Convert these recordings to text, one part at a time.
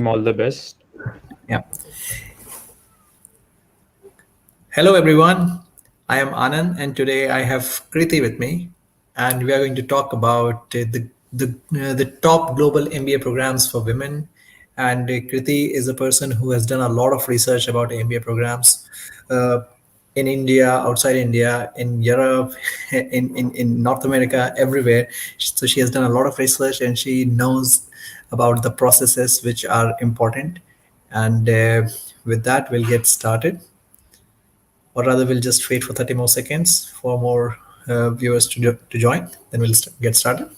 All the best. Yeah. Hello, everyone. I am Anand, and today I have Kriti with me, and we are going to talk about the top global MBA programs for women. And Kriti is a person who has done a lot of research about MBA programs uh, in India, outside India, in Europe, in North America, everywhere. So she has done a lot of research, and she knows about the processes which are important. And with that, we'll get started, or rather we'll just wait for 30 more seconds for more viewers to join, then we'll get started.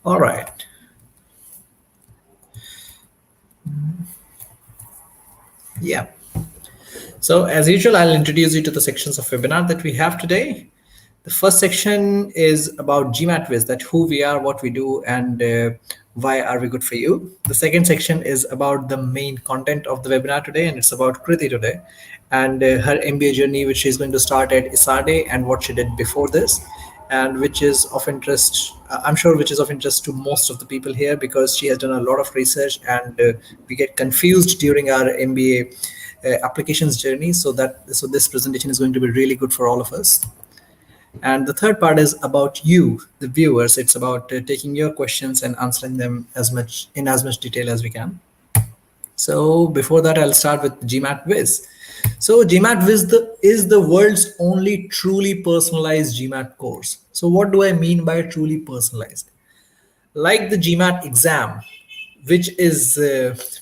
All right. Yeah. So as usual, I'll introduce you to the sections of webinar that we have today. The first section is about GMATWhiz, that who we are, what we do, and why are we good for you. The second section is about the main content of the webinar today, and it's about Kriti today and her MBA journey, which she's going to start at ESADE, and what she did before this, and which is of interest, I'm sure, which is of interest to most of the people here, because she has done a lot of research, and we get confused during our MBA applications journey. So this presentation is going to be really good for all of us. And the third part is about you, the viewers. It's about taking your questions and answering them as much detail as we can. So before that, I'll start with GMATWhiz. So GMATWhiz is the world's only truly personalized GMAT course. So what do I mean by truly personalized? Like the GMAT exam, which is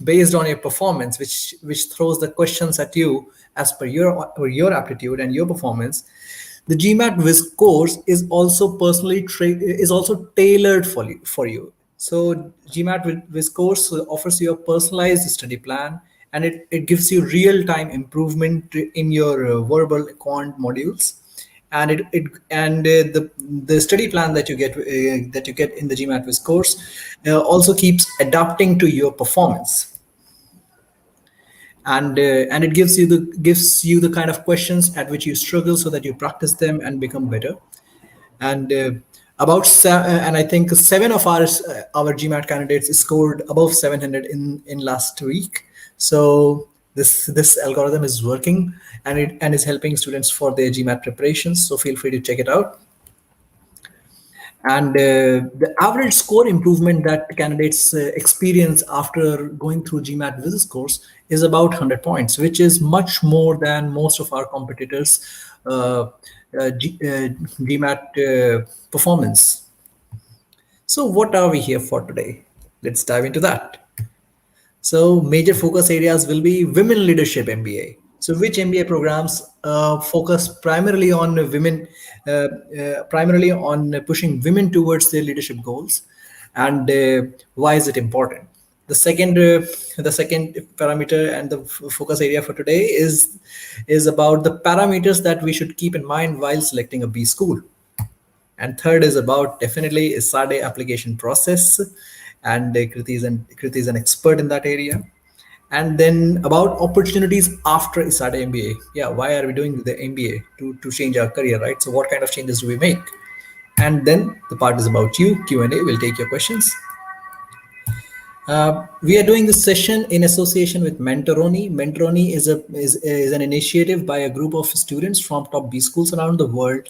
based on your performance, which throws the questions at you as per your aptitude and your performance. The GMATWhiz course is also is also tailored for you. So GMATWhiz course offers you a personalized study plan, and it gives you real-time improvement in your verbal quant modules. And the study plan that you get in the GMATWhiz course also keeps adapting to your performance, and it gives you the kind of questions at which you struggle, so that you practice them and become better. And and I think seven of our GMAT candidates scored above 700 in last week. So this algorithm is working, and is helping students for their GMAT preparations. So feel free to check it out. And the average score improvement that candidates experience after going through GMATWhiz's course is about 100 points, which is much more than most of our competitors' GMAT performance. So what are we here for today? Let's dive into that. So major focus areas will be women leadership MBA. So which MBA programs focus primarily on pushing women towards their leadership goals, and why is it important? The second parameter and the focus area for today is about the parameters that we should keep in mind while selecting a B school. And third is about definitely ESADE application process, and Kriti is an expert in that area. And then about opportunities after ESADE MBA. Yeah, why are we doing the MBA? To change our career, right? So what kind of changes do we make? And then the part is about you, Q&A. We'll take your questions. We are doing this session in association with Mentoroni. Mentoroni is an initiative by a group of students from top B schools around the world,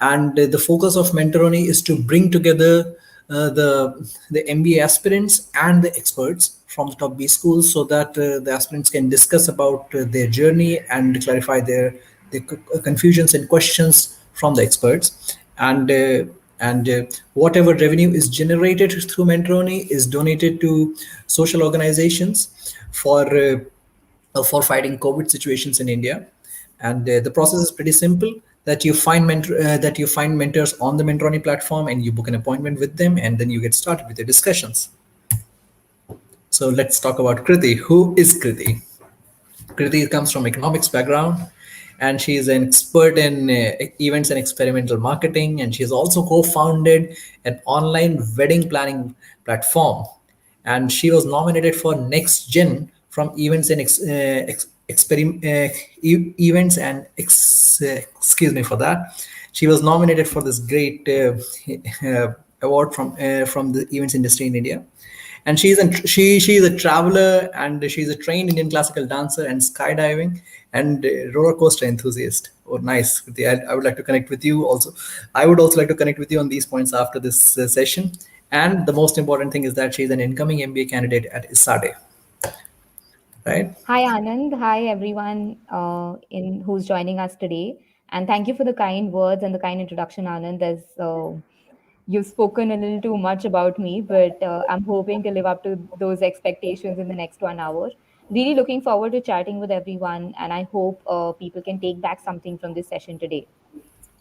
and the focus of Mentoroni is to bring together the MBA aspirants and the experts from the top B schools, so that the aspirants can discuss about their journey and clarify their confusions and questions from the experts. And whatever revenue is generated through Mentoroni is donated to social organizations for fighting COVID situations in India. And the process is pretty simple: that you find mentors on the Mentoroni platform, and you book an appointment with them, and then you get started with your discussions. So let's talk about Kriti. Who is Kriti? Kriti comes from economics background, and she is an expert in events and experimental marketing, and she has also co-founded an online wedding planning platform, and she was nominated for next gen from events and events and excuse me for that. She was nominated for this great award from the events industry in India. And she is a traveler, and she's a trained Indian classical dancer and skydiving and roller coaster enthusiast. Oh, nice. I would like to connect with you also. I would also like to connect with you on these points after this session. And the most important thing is that she's an incoming MBA candidate at ESADE, right? Hi Anand, hi everyone in who's joining us today, and thank you for the kind words and the kind introduction, Anand. As you've spoken a little too much about me, but I'm hoping to live up to those expectations in the next 1 hour. Really looking forward to chatting with everyone, and I hope people can take back something from this session today.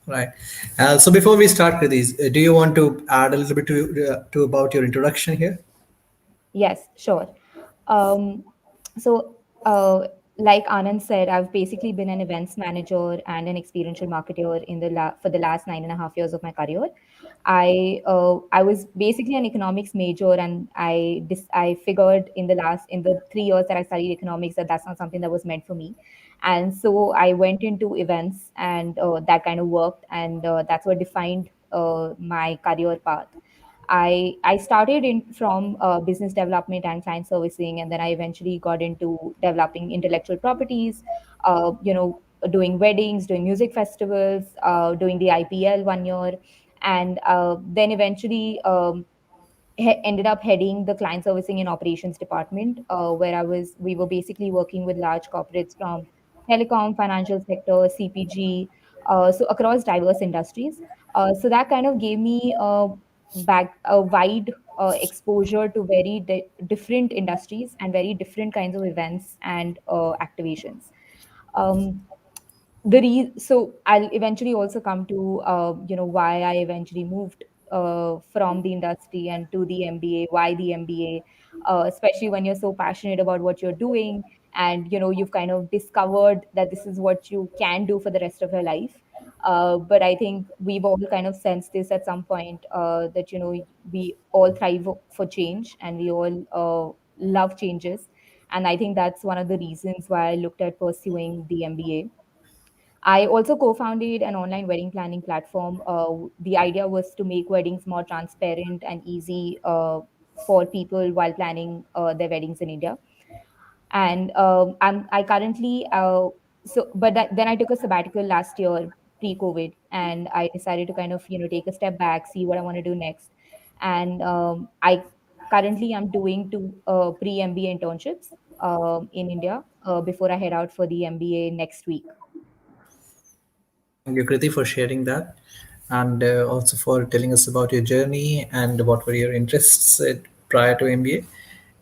Right. So before we start with these, do you want to add a little bit to about your introduction here? Yes, sure. Um, so, like Anand said, I've basically been an events manager and an experiential marketer for the last 9.5 years of my career. I was basically an economics major, and I figured in the 3 years that I studied economics that that's not something that was meant for me, and so I went into events, and that kind of worked, and that's what defined my career path. I started in from business development and client servicing, and then I eventually got into developing intellectual properties. Doing weddings, doing music festivals, doing the IPL 1 year, and then eventually ended up heading the client servicing and operations department, where we were basically working with large corporates from telecom, financial sector, CPG, so across diverse industries. So that kind of gave me a wide exposure to different industries and very different kinds of events and activations. Um, so I'll eventually also come to why I eventually moved from the industry and to the MBA. Why the MBA, especially when you're so passionate about what you're doing, and you've kind of discovered that this is what you can do for the rest of your life. But I think we've all kind of sensed this at some point, that we all thrive for change, and we all love changes. And I think that's one of the reasons why I looked at pursuing the MBA. I also co-founded an online wedding planning platform. The idea was to make weddings more transparent and easy for people while planning their weddings in India. And I currently then I took a sabbatical last year pre-COVID, and I decided to kind of take a step back, see what I want to do next. And I currently am doing two pre-MBA internships in India before I head out for the MBA next week. Thank you, Kriti, for sharing that, and also for telling us about your journey and what were your interests prior to MBA.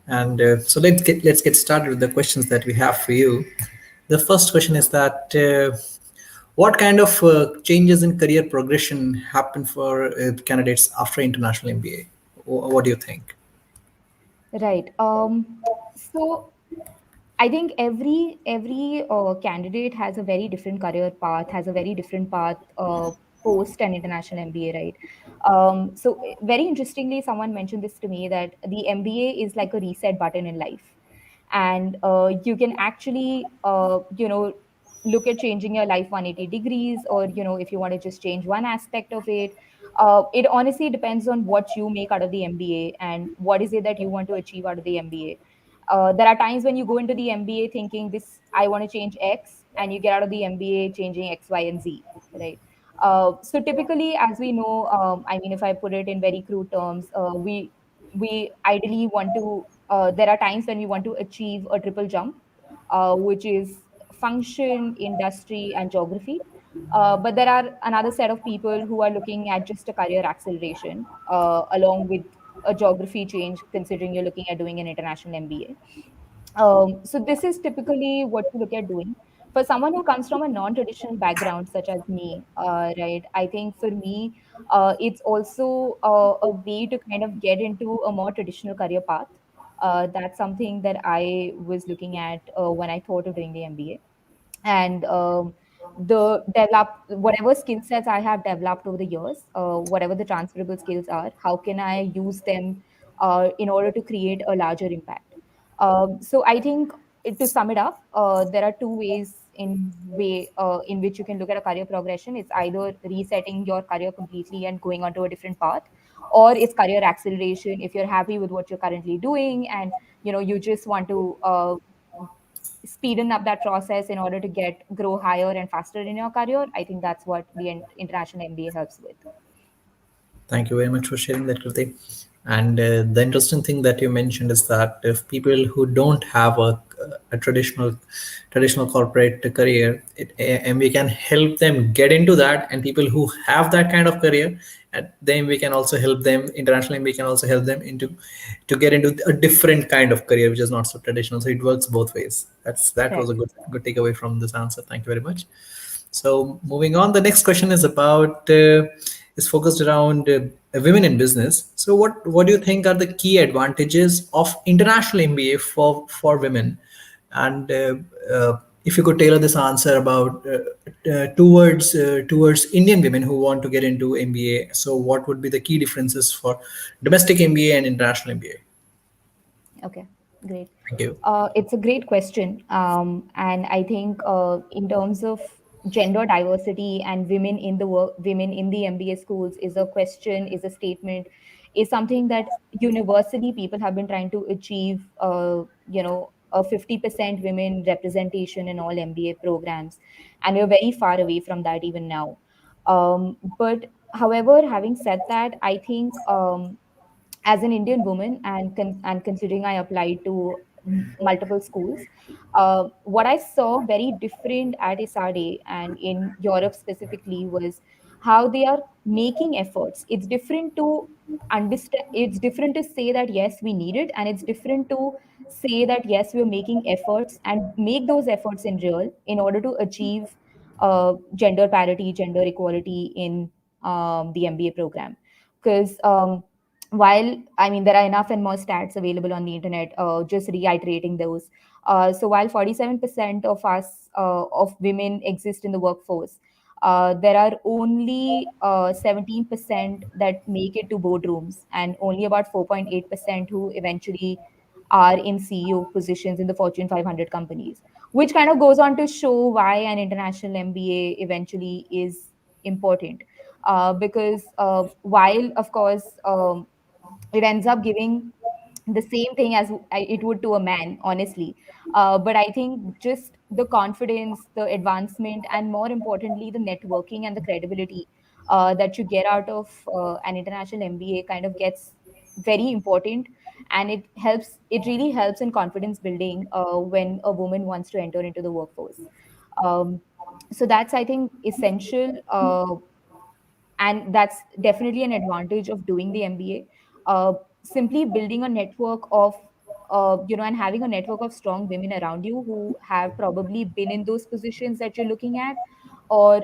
And so let's get started with the questions that we have for you. The first question is that what kind of changes in career progression happen for candidates after international MBA? What do you think? Right. So I think every candidate has a very different career path, has a very different path post an international MBA, right? Very interestingly, someone mentioned this to me that the MBA is like a reset button in life, and you can actually look at changing your life 180 degrees, or if you want to just change one aspect of it. It honestly depends on what you make out of the MBA and what is it that you want to achieve out of the MBA. There are times when you go into the MBA thinking this, I want to change X, and you get out of the MBA changing X, Y, and Z, right? So typically, as we know, I mean, if I put it in very crude terms, we ideally want to. There are times when we want to achieve a triple jump, which is function, industry, and geography. But there are another set of people who are looking at just a career acceleration along with a geography change, considering you're looking at doing an international MBA. So this is typically what you look at doing. For someone who comes from a non-traditional background, such as me, right? I think for me, it's also a way to kind of get into a more traditional career path. That's something that I was looking at when I thought of doing the MBA. And the develop whatever skill sets I have developed over the years, whatever the transferable skills are, how can I use them in order to create a larger impact? So I think to sum it up, there are two ways in which you can look at a career progression. It's either resetting your career completely and going onto a different path, or it's career acceleration if you're happy with what you're currently doing and you just want to speeden up that process in order to get grow higher and faster in your career. I think that's what the international MBA helps with. Thank you very much for sharing that, Kriti. And the interesting thing that you mentioned is that if people who don't have a traditional corporate career, and we can help them get into that. And people who have that kind of career, and then we can also help them internationally. We can also help them to get into a different kind of career, which is not so traditional. So it works both ways. That was a Correct. good takeaway from this answer. Thank you very much. So moving on, the next question is about is focused around women in business. So what do you think are the key advantages of international MBA for women? And if you could tailor this answer about towards Indian women who want to get into MBA, so what would be the key differences for domestic MBA and international MBA? Okay, great. Thank you. It's a great question. And I think in terms of gender diversity and women in the MBA schools is a question, is a statement, is something that universally people have been trying to achieve, a 50% women representation in all MBA programs. And we're very far away from that even now. But however, having said that, I think as an Indian woman and considering I applied to multiple schools, what I saw very different at ESADE and in Europe specifically was how they are making efforts. It's different to understand. It's different to say that yes, we need it, and it's different to say that yes, we're making efforts and make those efforts in real in order to achieve gender parity, gender equality in the MBA program. Because while I mean there are enough and more stats available on the internet, just reiterating those. So while 47% of us of women exist in the workforce, there are only 17% that make it to boardrooms, and only about 4.8% who eventually are in CEO positions in the Fortune 500 companies, which kind of goes on to show why an international MBA eventually is important. Because while, of course, it ends up giving the same thing as it would to a man, honestly. But I think just the confidence, the advancement, and more importantly, the networking and the credibility that you get out of an international MBA kind of gets very important. And it really helps in confidence building when a woman wants to enter into the workforce. Um, so that's, I think, essential. And that's definitely an advantage of doing the MBA. Simply building a network of, and having a network of strong women around you who have probably been in those positions that you're looking at, or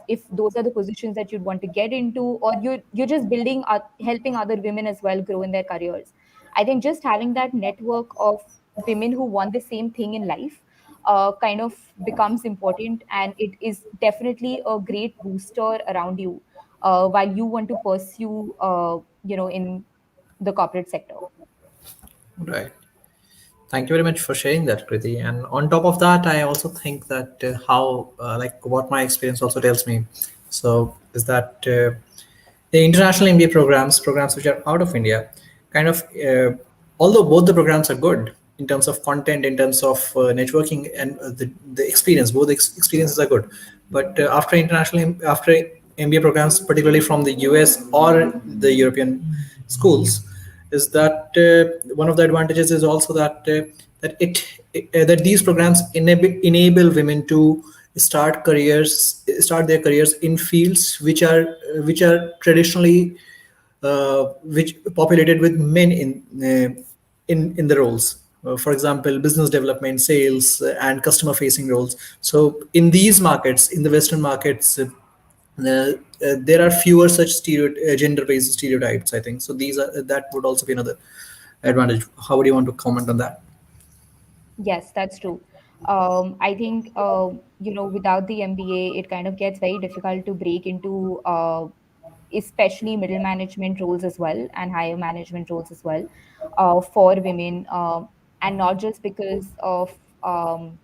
if those are the positions that you'd want to get into, or you're just building, helping other women as well grow in their careers. I think just having that network of women who want the same thing in life kind of becomes important, and it is definitely a great booster around you while you want to pursue, in the corporate sector. Right. Thank you very much for sharing that, Kriti. And on top of that, I also think that how, like, what my experience also tells me, so is that the international MBA programs which are out of India, kind of, although both the programs are good in terms of content, in terms of networking, and the experience, both experiences are good. But after MBA programs, particularly from the US or the European schools, is that one of the advantages is also that that these programs enable women to start their careers in fields which are traditionally which populated with men in the roles. For example, business development, sales, and customer facing roles. So in these markets, in the Western markets, there are fewer such gender based stereotypes, I think. So these are that would also be another advantage. How would you want to comment on that? Yes, that's true. I think. without the MBA, it kind of gets very difficult to break into especially middle management roles as well and higher management roles as well for women, and not just because of um,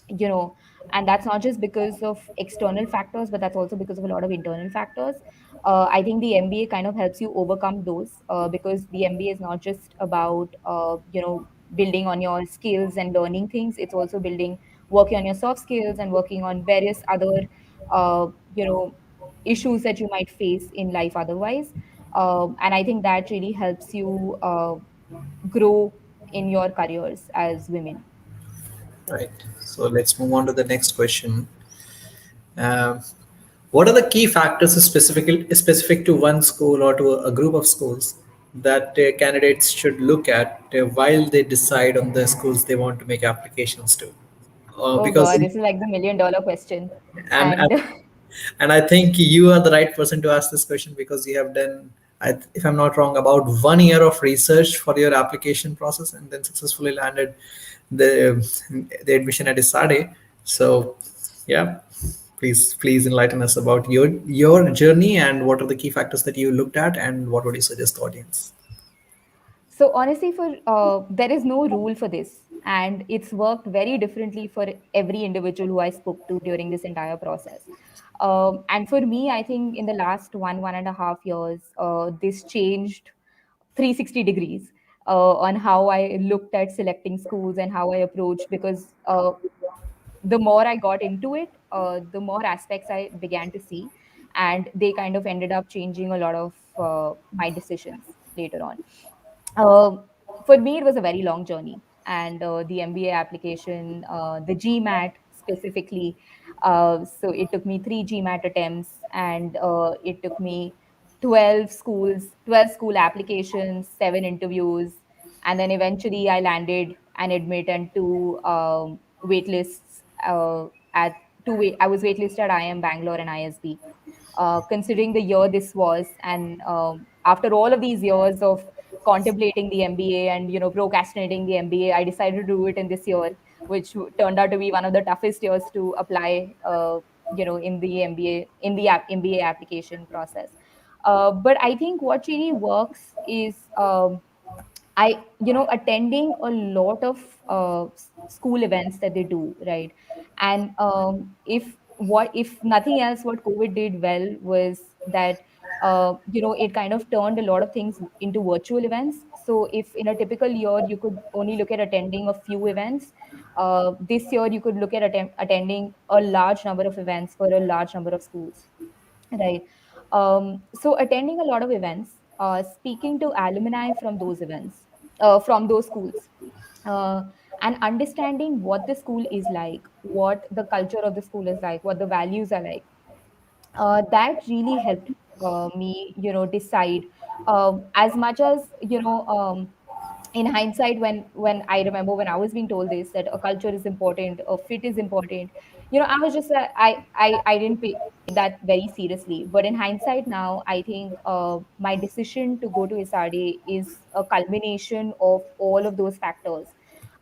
you know and that's not just because of external factors, but that's also because of a lot of internal factors. I think the MBA kind of helps you overcome those, because the MBA is not just about building on your skills and learning things. It's also building working on your soft skills and working on various other uh, you know issues that you might face in life otherwise. And I think that really helps you grow in your careers as women. Right. So let's move on to the next question. Um, what are the key factors specific to one school or to a group of schools that candidates should look at while they decide on the schools they want to make applications to? Oh Because God, this is like the $1 million question. and And and I think you are the right person to ask this question because you have done, if I'm not wrong, about 1 year of research for your application process and then successfully landed the the admission at ESADE. So, yeah, please enlighten us about your journey and what are the key factors that you looked at and what would you suggest the audience? so honestly, for there is no rule for this, and it's worked very differently for every individual who I spoke to during this entire process. And for me, I think in the last 1.5 years, this changed 360 degrees on how I looked at selecting schools and how I approached, because the more I got into it, the more aspects I began to see, and they kind of ended up changing a lot of my decisions later on. Uh, for me, it was a very long journey, and the MBA application, the GMAT specifically. So it took me three GMAT attempts, and it took me 12 school applications, seven interviews, and then eventually I landed an admit and two waitlists at I was waitlisted at IIM Bangalore and ISB. Considering the year this was, and after all of these years of contemplating the MBA and procrastinating the MBA, I decided to do it in this year, which turned out to be one of the toughest years to apply. In the MBA MBA application process. But I think what really works is attending a lot of school events that they do, right? And if nothing else, what COVID did well was that, it kind of turned a lot of things into virtual events. So if in a typical year you could only look at attending a few events, this year you could look at attending a large number of events for a large number of schools. Right. So attending a lot of events, speaking to alumni from those events, from those schools, uh, and understanding what the school is like, what the culture of the school is like, what the values are like. That really helped me, decide. As much as in hindsight, when I remember when I was being told this, that a culture is important, a fit is important, I was just I didn't pay that very seriously. But in hindsight now, I think my decision to go to ISADE is a culmination of all of those factors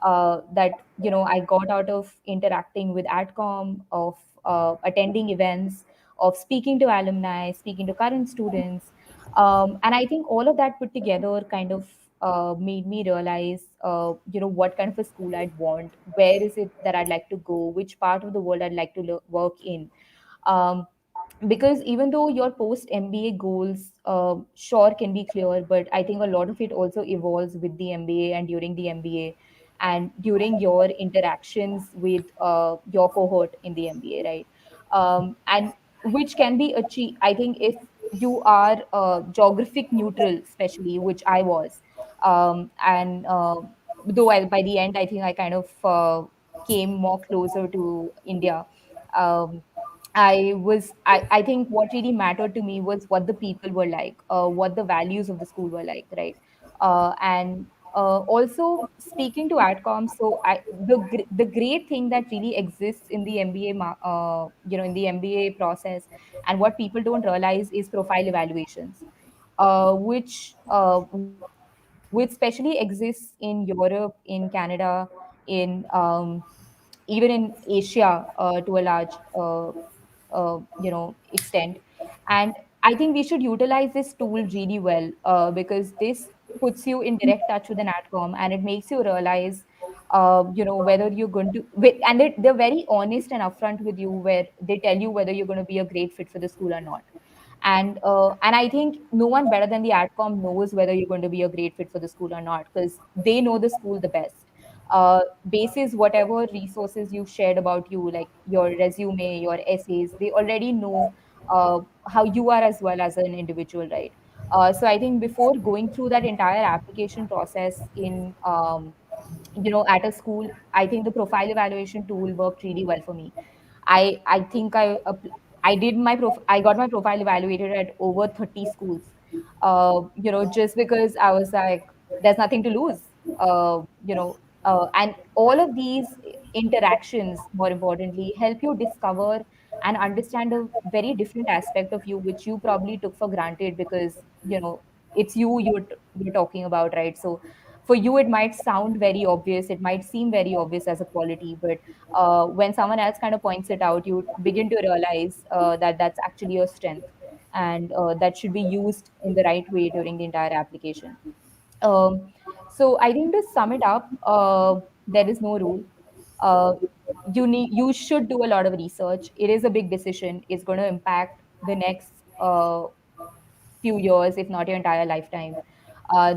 that I got out of interacting with AdCom, of attending events, of speaking to alumni, speaking to current students. And I think all of that put together kind of made me realize, what kind of a school I'd want, where is it that I'd like to go, which part of the world I'd like to work in. Um, because even though your post MBA goals sure can be clear, but I think a lot of it also evolves with the MBA and during the MBA and during your interactions with your cohort in the MBA, right? And which can be achieved, I think, if you are geographic neutral, especially, which I was. And though by the end, I think I kind of came more closer to India. Um, I think what really mattered to me was what the people were like, what the values of the school were like, right? And also speaking to AdCom, so the great thing that really exists in the MBA, in the MBA process, and what people don't realize is profile evaluations, which especially exists in Europe, in Canada, in even in Asia to a large extent. And I think we should utilize this tool really well, because this puts you in direct touch with an adcom, and it makes you realize whether you're going to and they're very honest and upfront with you, where they tell you whether you're going to be a great fit for the school or not. And I think no one better than the adcom knows whether you're going to be a great fit for the school or not, because they know the school the best. Basis whatever resources you've shared about you, like your resume, your essays, they already know how you are as well as an individual, right? So I think before going through that entire application process in at a school, I think the profile evaluation tool worked really well for me. I think I did I got my profile evaluated at over 30 schools. Just because I was like, there's nothing to lose. And all of these interactions, more importantly, help you discover and understand a very different aspect of you, which you probably took for granted, because it's you're talking about, right? So for you it might sound very obvious, it might seem very obvious as a quality, but when someone else kind of points it out, you begin to realize that that's actually your strength, and that should be used in the right way during the entire application. um, so I think to sum it up, there is no rule. uh, you should do a lot of research. It is a big decision, it's going to impact the next few years, if not your entire lifetime.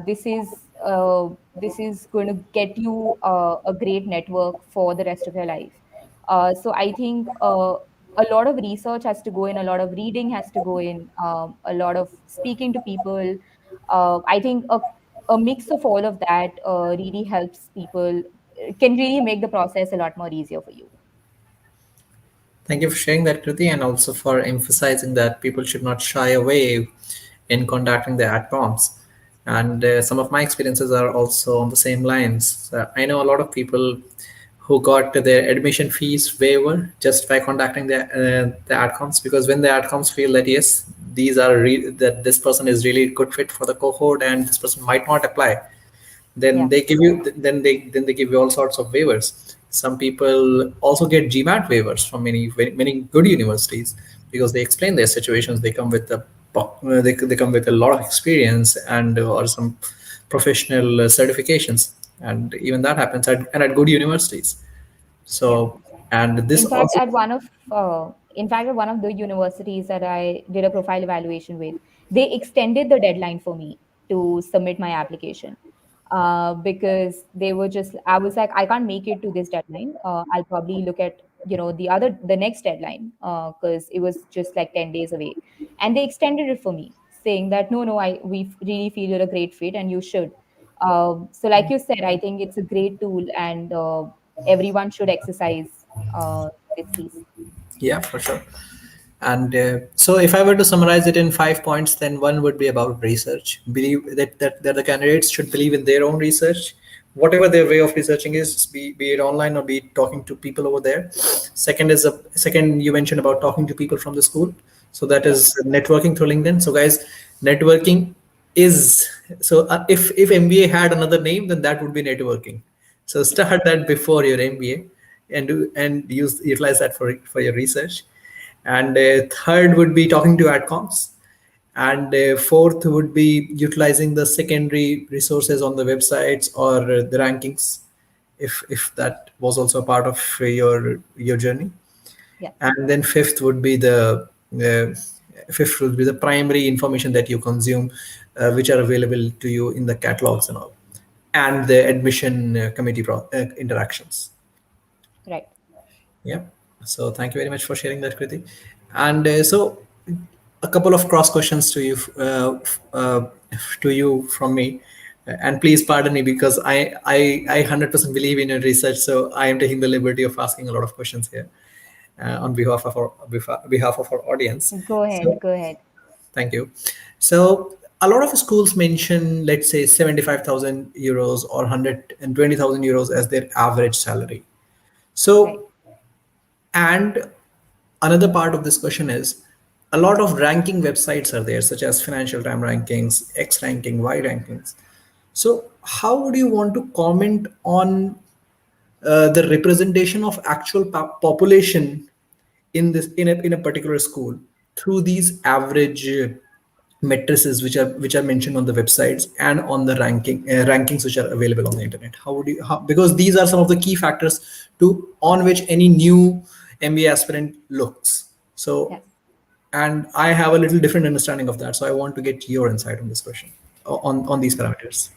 This is going to get you a great network for the rest of your life. So I think a lot of research has to go in, a lot of reading has to go in, a lot of speaking to people. I think a mix of all of that really helps people, can really make the process a lot more easier for you. Thank you for sharing that, Kriti, and also for emphasizing that people should not shy away in contacting their adcoms. And some of my experiences are also on the same lines. I know a lot of people who got their admission fees waiver just by contacting the adcoms, because when the adcoms feel that yes, that this person is really good fit for the cohort and this person might not apply, then Yeah, they give you all sorts of waivers. Some people also get GMAT waivers from many good universities because they explain their situations. They come with they come with a lot of experience and or some professional certifications, and even that happens at good universities. yeah. So, and this In fact, also. at one of the universities that I did a profile evaluation with, they extended the deadline for me to submit my application, because they were just. I was like, I can't make it to this deadline. I'll probably look at the next deadline, because it was just like 10 days away, and they extended it for me, saying that no, we really feel you're a great fit and you should. So, like you said, I think it's a great tool, and everyone should exercise this piece. Yeah, for sure. And so, if I were to summarize it in 5 points, then one would be about research. Believe that the candidates should believe in their own research, whatever their way of researching is, be it online or be it talking to people over there. Second, you mentioned about talking to people from the school. So that Yeah, is networking through LinkedIn. So guys, networking is if MBA had another name, then that would be networking. So start that before your MBA, and utilize that for your research. And third would be talking to adcoms, and fourth would be utilizing the secondary resources on the websites or the rankings, if that was also a part of your journey. yeah, And then fifth would be the primary information that you consume, which are available to you in the catalogs and all, and the admission committee interactions. right. Yeah. So thank you very much for sharing that, Kriti. And so a couple of cross questions to you from me. And please pardon me because I 100% believe in your research. So I am taking the liberty of asking a lot of questions here on behalf of our audience. Go ahead, So go ahead. thank you. So a lot of schools mention, let's say, 75,000 euros or 120,000 euros as their average salary. Right. So, and another part of this question is a lot of ranking websites are there, such as Financial Times rankings, X ranking, Y rankings. So, how would you want to comment on the representation of actual population in a particular school through these average matrices which are mentioned on the websites and on the rankings which are available on the internet. How would you because these are some of the key factors to on which any new MBA aspirant looks. So, Yes. and I have a little different understanding of that, so I want to get your insight on this question, on these parameters.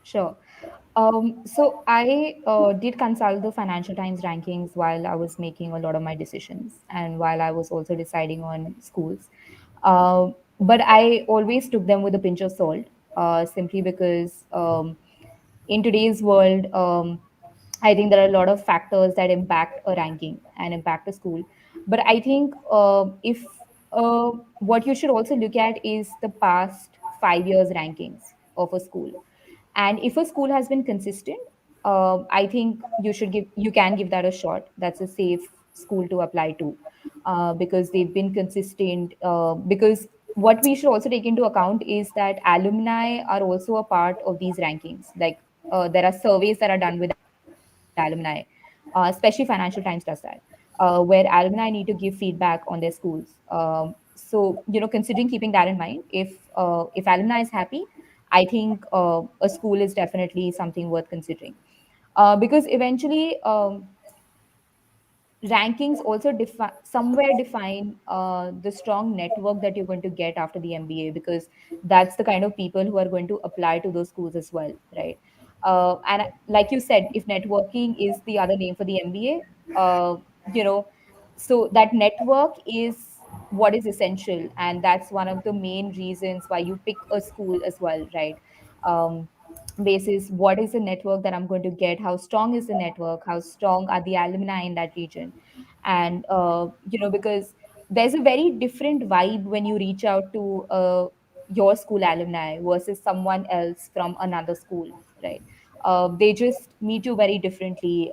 Sure. So I did consult the Financial Times rankings while I was making a lot of my decisions and while I was also deciding on schools. But I always took them with a pinch of salt, simply because in today's world, I think there are a lot of factors that impact a ranking and impact a school. But I think if what you should also look at is the past 5 years rankings of a school, and if a school has been consistent, I think you can give that a shot. That's a safe school to apply to, because they've been consistent. Because what we should also take into account is that alumni are also a part of these rankings. Like, there are surveys that are done with alumni, especially Financial Times does that, where alumni need to give feedback on their schools. So, considering keeping that in mind, if alumni is happy, I think a school is definitely something worth considering. Because eventually, rankings also somewhere define the strong network that you're going to get after the MBA, because that's the kind of people who are going to apply to those schools as well, right? And like you said, if networking is the other name for the MBA, you know, so that network is what is essential, and that's one of the main reasons why you pick a school as well, right? Um, Basis what is the network that I'm going to get, how strong is the network, how strong are the alumni in that region. And because there's a very different vibe when you reach out to your school alumni versus someone else from another school, right? They just meet you very differently,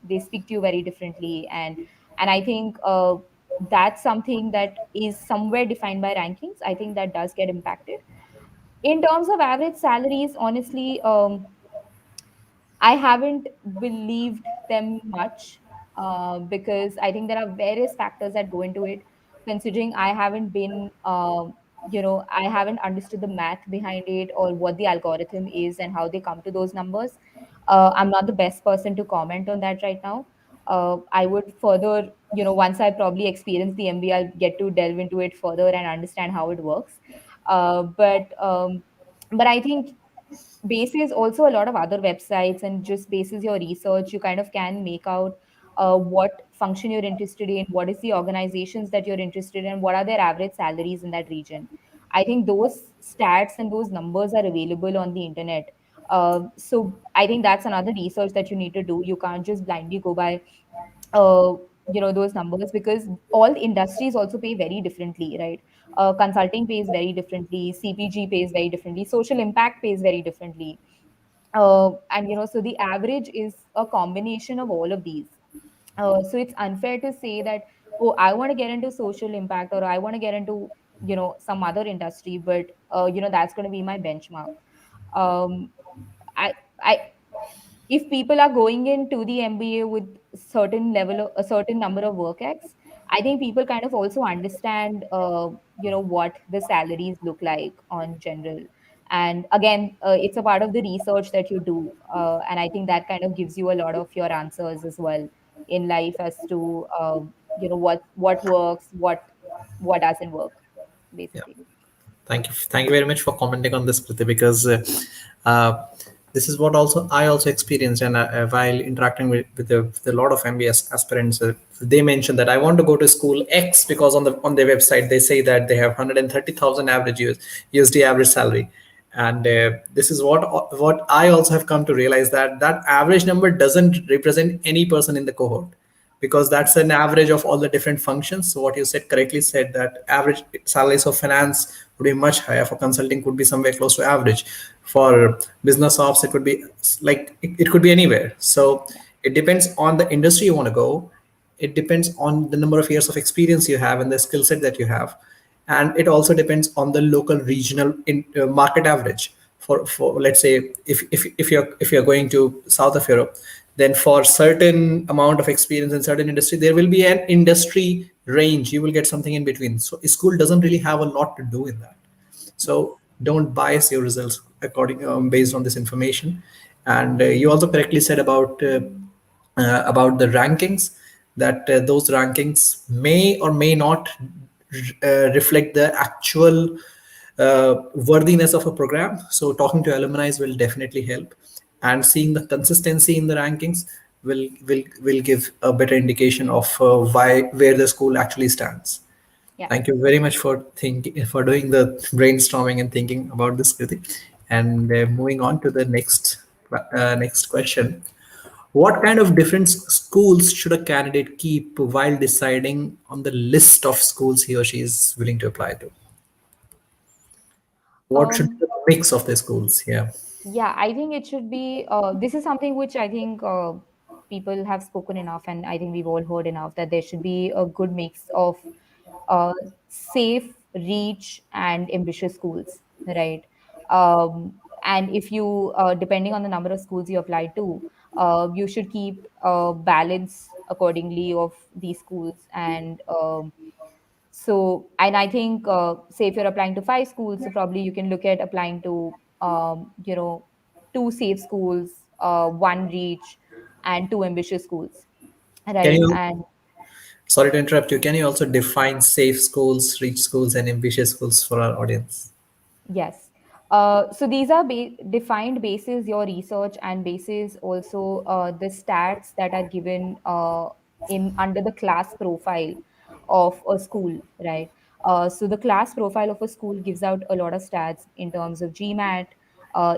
they speak to you very differently, and I think that's something that is somewhere defined by rankings. I think that does get impacted. In terms of average salaries, honestly, I haven't believed them much, because I think there are various factors that go into it. Considering I haven't been, I haven't understood the math behind it or what the algorithm is and how they come to those numbers. I'm not the best person to comment on that right now. I would further, once I probably experience the MBA, I'll get to delve into it further and understand how it works. But I think basis also a lot of other websites, and just basis your research, you kind of can make out what function you're interested in, what is the organizations that you're interested in, what are their average salaries in that region. I think those stats and those numbers are available on the internet. So I think that's another research that you need to do. You can't just blindly go by uh, those numbers, because all industries also pay very differently, right? Consulting pays very differently, CPG pays very differently, social impact pays very differently. And so the average is a combination of all of these. So it's unfair to say that, oh, I want to get into social impact, or I want to get into some other industry, but that's going to be my benchmark. um, I, I if people are going into the MBA with a certain number of work ex, I think people kind of also understand, what the salaries look like on general. And again, it's a part of the research that you do, and I think that kind of gives you a lot of your answers as well in life as to what works, what doesn't work, Yeah. basically. Thank you very much for commenting on this, Kriti, because uh, this is what also I also experienced, and while interacting with a lot of MBS aspirants, they mentioned that I want to go to school X because on their website they say that they have 130,000 average USD average salary, and this is what I also have come to realize, that that average number doesn't represent any person in the cohort, because that's an average of all the different functions. So what you said correctly said, that average salaries of finance would be much higher, for consulting could be somewhere close to average, for business ops it could be like it could be anywhere. So Yeah. it depends on the industry you want to go, it depends on the number of years of experience you have and the skill set that you have, and it also depends on the local regional market average. For let's say if you're going to south of Europe, Then for certain amount of experience in certain industry, there will be an industry range. You will get something in between. So school doesn't really have a lot to do in that. So don't bias your results according based on this information. And you also correctly said about the rankings, that those rankings may or may not reflect the actual worthiness of a program. So talking to alumni will definitely help, and seeing the consistency in the rankings will give a better indication of why where the school actually stands. Yeah. Thank you very much for doing the brainstorming and thinking about this, Kriti. And moving on to the next question. What kind of different schools should a candidate keep while deciding on the list of schools he or she is willing to apply to? What should be Um, the mix of the schools? Yeah. Yeah, I think it should be. This is something which I think people have spoken enough, and I think we've all heard enough that there should be a good mix of uh, safe, reach, and ambitious schools, right? And if you, depending on the number of schools you apply to, you should keep balance accordingly of these schools. And I think, say if you're applying to five schools, so probably you can look at applying to, two safe schools, one reach, and two ambitious schools, Can right? you, And sorry to interrupt you, can you also define safe schools, rich schools, and ambitious schools for our audience? yes. So these are defined basis your research and basis also the stats that are given in under the class profile of a school, right? So the class profile of a school gives out a lot of stats in terms of GMAT,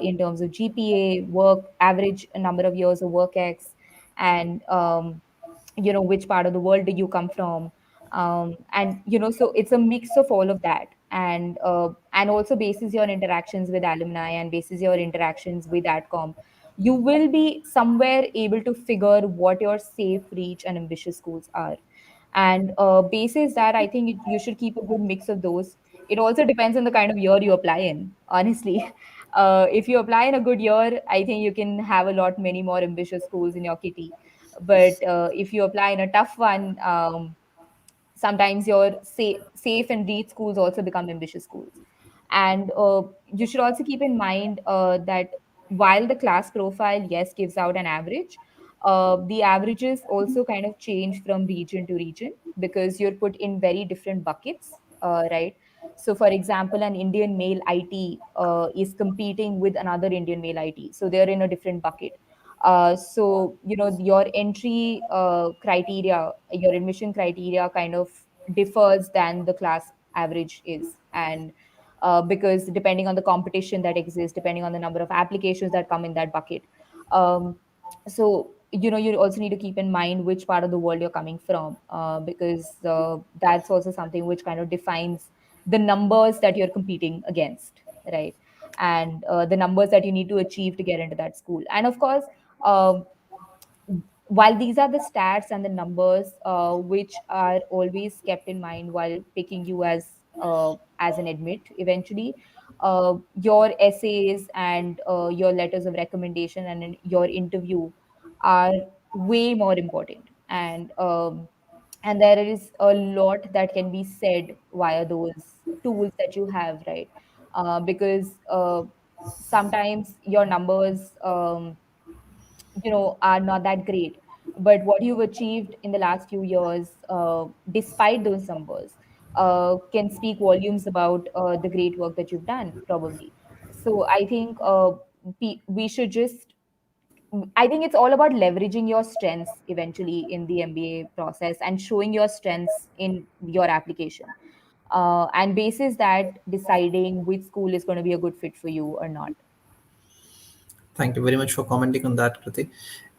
in terms of GPA, work average number of years of work X, and which part of the world do you come from, and so it's a mix of all of that, and also bases your interactions with alumni and bases your interactions with adcom, you will be somewhere able to figure what your safe, reach, and ambitious schools are. And basis that, I think you should keep a good mix of those. It also depends on the kind of year you apply in, honestly. If you apply in a good year, I think you can have a lot many more ambitious schools in your kitty. But if you apply in a tough one, sometimes your safe and reach schools also become ambitious schools. And you should also keep in mind that while the class profile, yes, gives out an average, the averages also kind of change from region to region because you're put in very different buckets, right? So, for example, an Indian male IT is competing with another Indian male IT. So, they're in a different bucket. So, your entry criteria, your admission criteria kind of differs than the class average is. And because depending on the competition that exists, depending on the number of applications that come in that bucket. So, you also need to keep in mind which part of the world you're coming from, because that's also something which kind of defines the numbers that you're competing against, right? And the numbers that you need to achieve to get into that school. And of course, um, while these are the stats and the numbers which are always kept in mind while picking you as an admit eventually, your essays and your letters of recommendation and your interview are way more important. And there is a lot that can be said via those tools that you have, right? Because sometimes your numbers are not that great, but what you've achieved in the last few years, despite those numbers, can speak volumes about the great work that you've done, probably. So I think we should just, I think it's all about leveraging your strengths eventually in the MBA process and showing your strengths in your application, and basis that deciding which school is going to be a good fit for you or not. Thank you very much for commenting on that, Kriti.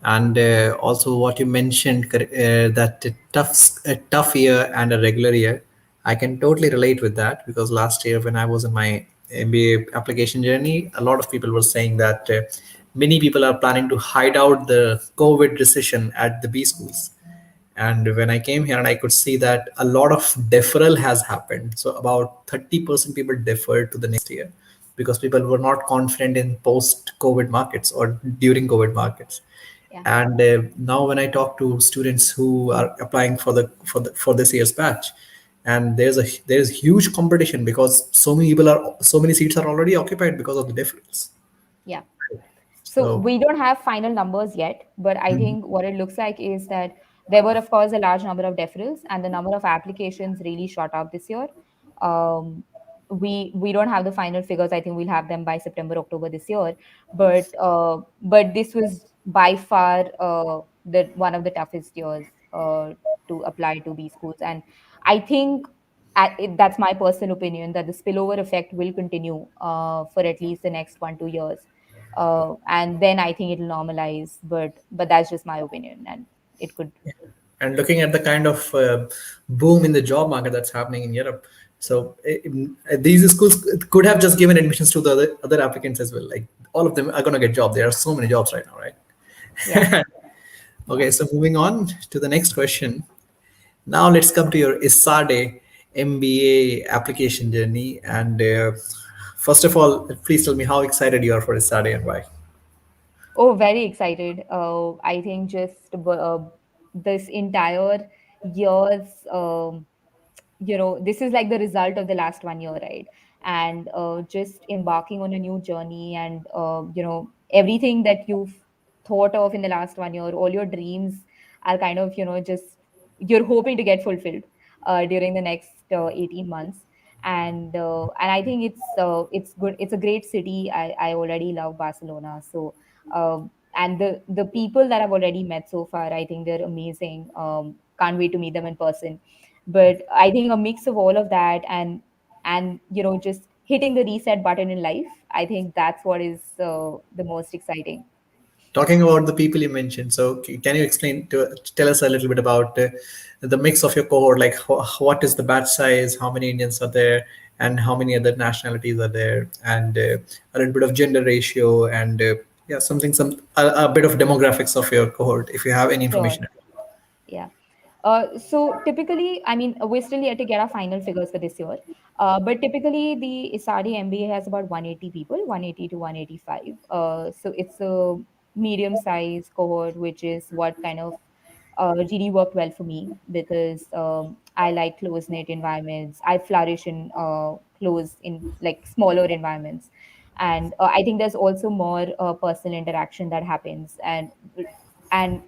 And also what you mentioned, that a tough year and a regular year, I can totally relate with that, because last year when I was in my MBA application journey, a lot of people were saying that many people are planning to hide out the COVID recession at the B schools. And when I came here and I could see that a lot of deferral has happened. So about 30% people deferred to the next year because people were not confident in post COVID markets or during COVID markets. Yeah. And now when I talk to students who are applying for this year's batch, and there's huge competition because so many seats are already occupied because of the difference. Yeah. So So we don't have final numbers yet, but I mhm. think what it looks like is that there were, of course, a large number of deferrals, and the number of applications really shot up this year. Um, we don't have the final figures. I think we'll have them by September, October this year. But this was by far the one of the toughest years to apply to these schools, and I think that's my personal opinion that the spillover effect will continue for at least the next 1 2 years, and then I think it'll normalize. But that's just my opinion, and it could. And looking at the kind of boom in the job market that's happening in Europe, so these schools could have just given admissions to the other applicants as well. Like all of them are going to get jobs. There are so many jobs right now, Yeah, right? yeah. Okay, so moving on to the next question. Now let's come to your ESADE MBA application journey. And first of all, please tell me how excited you are for ESADE and why. Oh, very excited. I think just this entire year's, this is like the result of the last 1 year, right? And just embarking on a new journey, and everything that you've thought of in the last 1 year, all your dreams are kind of, just you're hoping to get fulfilled during the next 18 months. And I think it's good. It's a great city. I already love Barcelona. So and the people that I've already met so far, I think they're amazing. Can't wait to meet them in person. But I think a mix of all of that, and just hitting the reset button in life, I think that's what is the most exciting. Talking about the people you mentioned, so can you explain to tell us a little bit about the mix of your cohort? Like what is the batch size? How many Indians are there? And how many other nationalities are there? And a little bit of gender ratio and yeah, a bit of demographics of your cohort, if you have any Sure. information. Yeah. So typically, I mean, we're still yet to get our final figures for this year. But typically, the ISADE MBA has about 180 people, 180 to 185. So it's a medium size cohort, which is what kind of really worked well for me, because I like close knit environments. I flourish in close in like smaller environments, and I think there's also more personal interaction that happens, and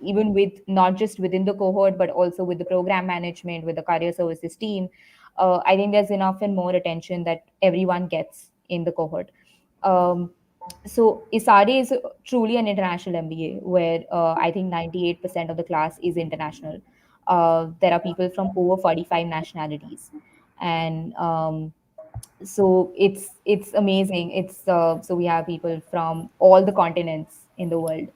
even with not just within the cohort but also with the program management, with the career services team. I think there's enough and more attention that everyone gets in the cohort. Um, so ISADE is truly an international MBA where I think 98% of the class is international. There are people from over 45 nationalities, and so it's amazing. It's So we have people from all the continents in the world,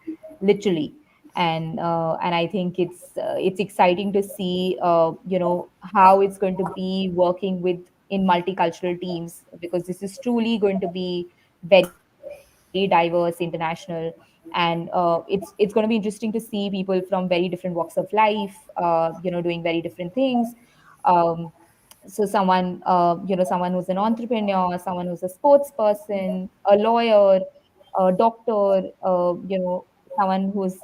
literally. And I think it's exciting to see how it's going to be working with in multicultural teams, because this is truly going to be very diverse, international. And it's going to be interesting to see people from very different walks of life, doing very different things. um, so someone who's an entrepreneur, someone who's a sports person, a lawyer, a doctor, someone who's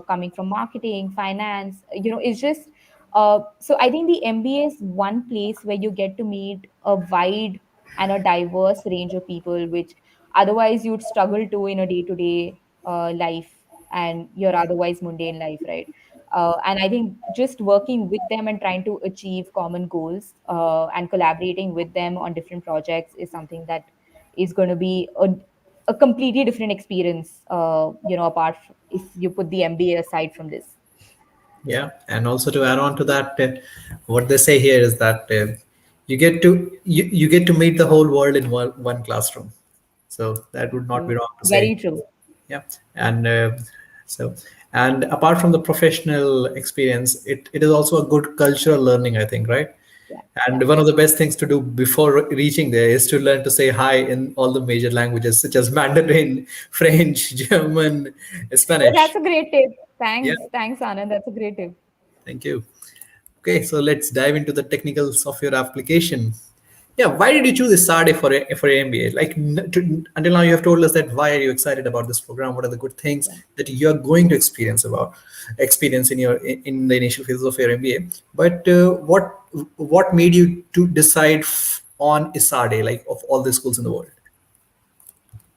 coming from marketing, finance. It's just so I think the MBA is one place where you get to meet a wide and a diverse range of people, which otherwise you'd struggle to in a day-to-day life and your otherwise mundane life, right? And I think just working with them and trying to achieve common goals, and collaborating with them on different projects is something that is going to be a completely different experience, apart if you put the MBA aside from this. Yeah, and also to add on to that, what they say here is that you get to meet the whole world in one classroom. So that would not be wrong to say. Very true. Yeah, and so and apart from the professional experience, it is also a good cultural learning, I think, right? Yeah, yeah. And one of the best things to do before reaching there is to learn to say hi in all the major languages such as Mandarin, French, German, Oh, that's Spanish. a great tip. Yeah, Thanks, Anand. That's a great tip. thank you. Okay, so let's dive into the technicals of your application. Yeah, why did you choose ESADE for a MBA? Like until now, you have told us that why are you excited about this program? What are the good things Yeah. that you are going to experience in in the initial phases of your MBA? But what made you to decide on ESADE, like of all the schools in the world?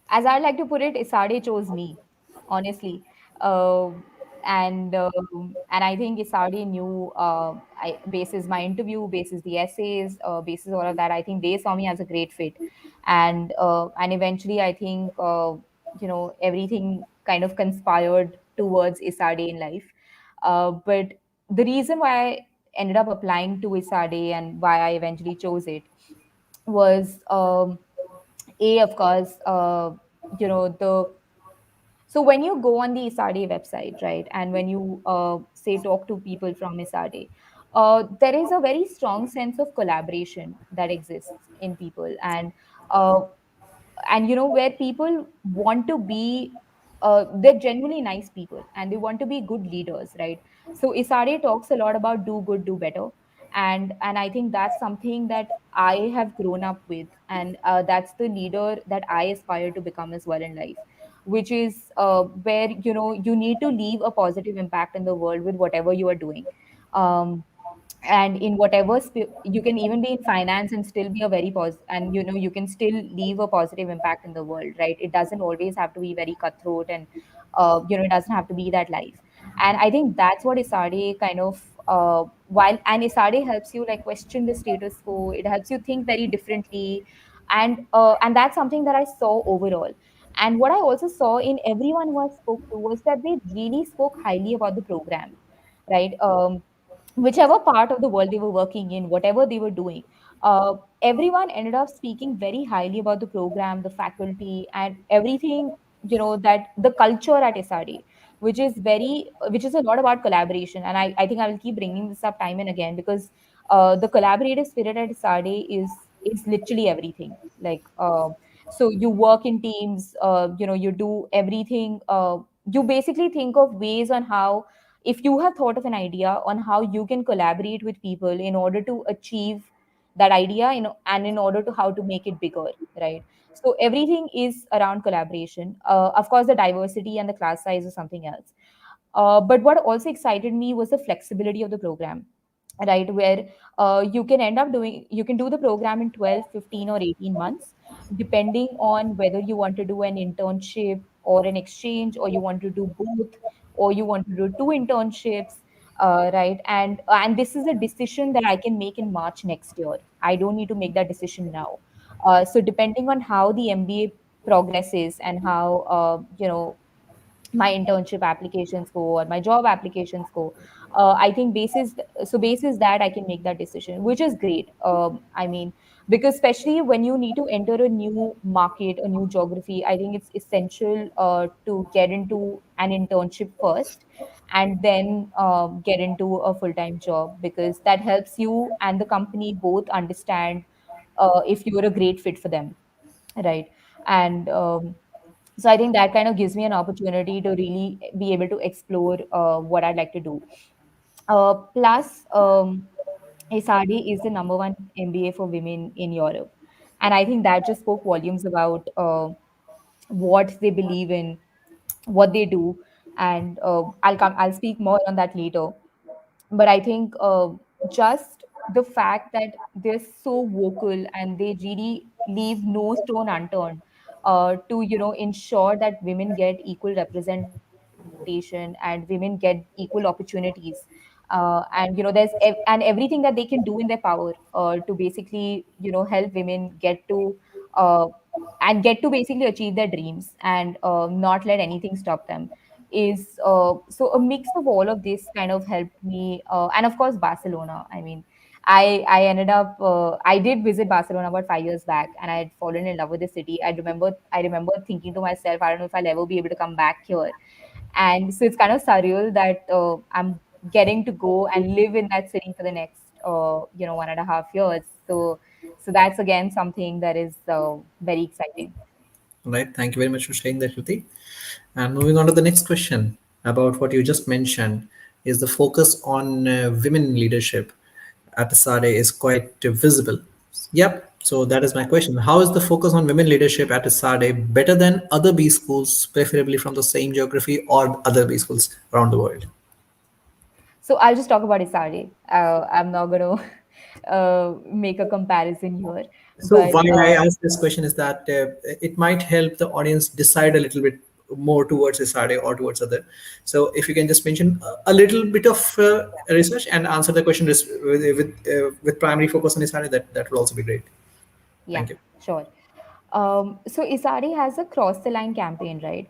As I like to put it, Isade chose me, honestly. Uh, and I think Isade knew, basis my interview, basis the essays, basis all of that. I think they saw me as a great fit, and eventually I think everything kind of conspired towards Isade in life. But the reason why I ended up applying to Isade and why I eventually chose it was, of course, the so when you go on the ISADE website, right, and when you say talk to people from ISADE, there is a very strong sense of collaboration that exists in people, uh, and where people want to be, they're genuinely nice people and they want to be good leaders, right? So Isade talks a lot about do good, do better, and I think that's something that I have grown up with, and that's the leader that I aspire to become as well in life, which is where you need to leave a positive impact in the world with whatever you are doing. um, and in whatever you can even be in finance and still be a very positive, and you can still leave a positive impact in the world, right? It doesn't always have to be very cutthroat, and it doesn't have to be that life. And I think that's what Isade kind of, while and Isade helps you like question the status quo, it helps you think very differently, and that's something that I saw overall. And what I also saw in everyone who I spoke to was that they really spoke highly about the program, right? Whichever part of the world they were working in, whatever they were doing, everyone ended up speaking very highly about the program, the faculty, and everything. That the culture at SRD, which is a lot about collaboration, and I think I will keep bringing this up time and again because the collaborative spirit at SRD is literally everything. So you work in teams, you do everything. You basically think of ways on how, if you have thought of an idea on how you can collaborate with people in order to achieve that idea, and in order to how to make it bigger, right? So everything is around collaboration. Of course, the diversity and the class size is something else. But what also excited me was the flexibility of the program, right? Where you can do the program in 12, 15, or 18 months, depending on whether you want to do an internship or an exchange, or you want to do both, or you want to do two internships, right? And this is a decision that I can make in March next year. I don't need to make that decision now. So depending on how the MBA progresses and how my internship applications go or my job applications go, I think basis that I can make that decision, which is great. I mean, because especially when you need to enter a new market, a new geography, I think it's essential to get into an internship first, and then get into a full-time job, because that helps you and the company both understand if you're a great fit for them, right? And so I think that kind of gives me an opportunity to really be able to explore what I'd like to do. Plus, ESADE is the number one MBA for women in Europe, and I think that just spoke volumes about what they believe in, what they do, and I'll speak more on that later. But I think just the fact that they're so vocal and they really leave no stone unturned to ensure that women get equal representation and women get equal opportunities, and and everything that they can do in their power to basically help women uh, get to basically achieve their dreams, and not let anything stop them, is so a mix of all of this kind of helped me. And of course, Barcelona. I mean, I ended up I did visit Barcelona about 5 years back, and I had fallen in love with the city. I remember thinking to myself, I don't know if I'll ever be able to come back here. And so it's kind of surreal that I'm getting to go and live in that city for the next 1.5 years. So that's again something that is very exciting. Right. Thank you very much for sharing that, Shruti. And moving on to the next question about what you just mentioned is the focus on women leadership at the SADE is quite visible. Yep. So that is my question. How is the focus on women leadership at ESADE better than other B schools, preferably from the same geography or other B schools around the world? So I'll just talk about Isari. I'm not going to make a comparison here, So but why I ask this question is that it might help the audience decide a little bit more towards ESADE or towards other. So if you can just mention a little bit of research and answer the question with primary focus on ESADE, that will also be great. yeah, Thank you. sure. So Isari has a cross the line campaign, right?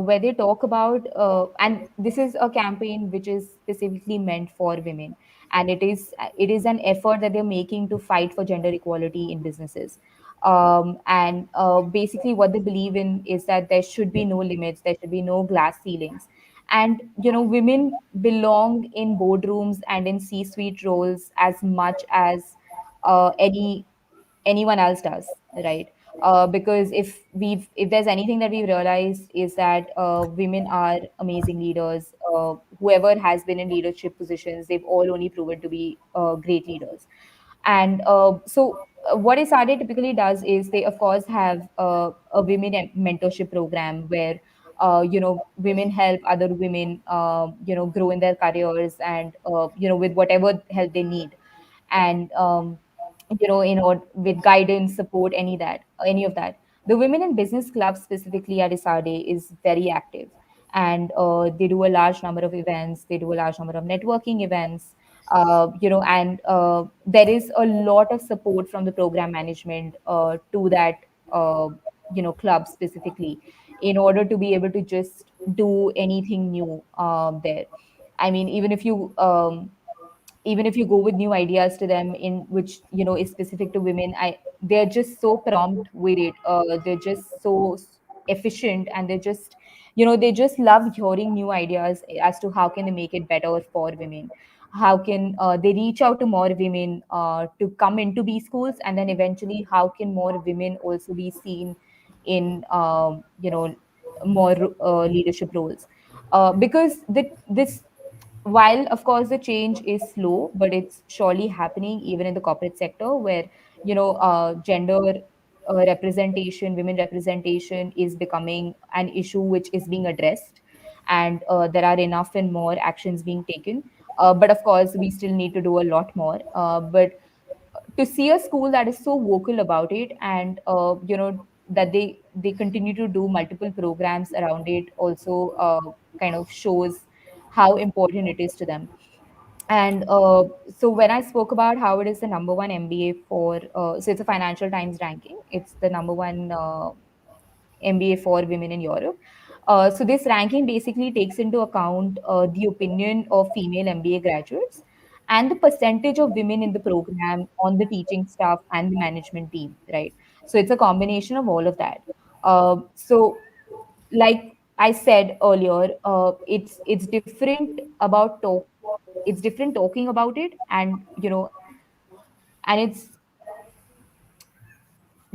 Where they talk about, and this is a campaign which is specifically meant for women, and it is an effort that they're making to fight for gender equality in businesses. And basically, what they believe in is that there should be no limits, there should be no glass ceilings, and women belong in boardrooms and in C-suite roles as much as anyone else does, right? Because if there's anything that we've realized is that women are amazing leaders. Whoever has been in leadership positions, they've all only proven to be great leaders. And what ISADE typically does is they of course have a women mentorship program where women help other women grow in their careers and with whatever help they need. And with guidance, support, any of that. The women in business club specifically at ISADE is very active, and they do a large number of events. They do a large number of networking events. And there is a lot of support from the program management to that uh, club specifically, in order to be able to just do anything new there. I mean, even if you go with new ideas to them in which is specific to women, they're just so prompt with it. They're just so efficient, and they just love hearing new ideas as to how can they make it better for women. How can they reach out to more women to come into B schools, and then eventually how can more women also be seen in more leadership roles. Because this while of course the change is slow, but it's surely happening even in the corporate sector, where gender representation, women representation is becoming an issue which is being addressed, and there are enough and more actions being taken. But of course we still need to do a lot more. But to see a school that is so vocal about it, and that they continue to do multiple programs around it also kind of shows how important it is to them. And so when I spoke about how it is the number one MBA for, so it's a Financial Times ranking, it's the number one MBA for women in Europe. So this ranking basically takes into account the opinion of female MBA graduates and the percentage of women in the program, on the teaching staff and the management team, right? So it's a combination of all of that. So like I said earlier, it's different about talk. It's different talking about it, and and it's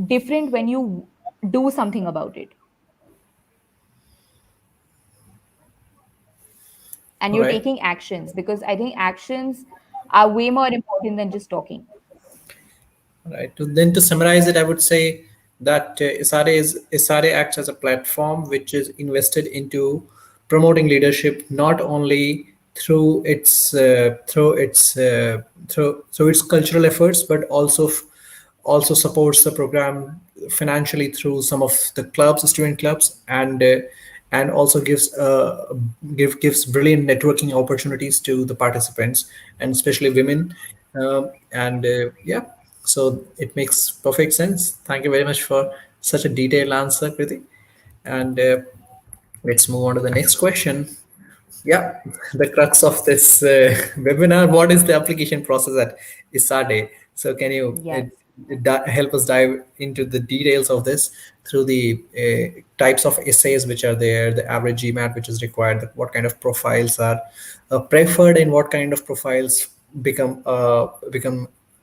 different when you do something about it, and All you're right. taking actions, because I think actions are way more important than just talking. Right. Then to summarize it, I would say that ISARE acts as a platform which is invested into promoting leadership not only through its cultural efforts, but also supports the program financially through some of the clubs, student clubs, and also gives brilliant networking opportunities to the participants, and especially women. And Yeah, so it makes perfect sense. Thank you very much for such a detailed answer, Kriti. And let's move on to the next question. Yeah, the crux of this webinar. What is the application process at ISADE? So, can you Yes. help us dive into the details of this through the types of essays which are there, the average GMAT which is required, what kind of profiles are preferred, and what kind of profiles become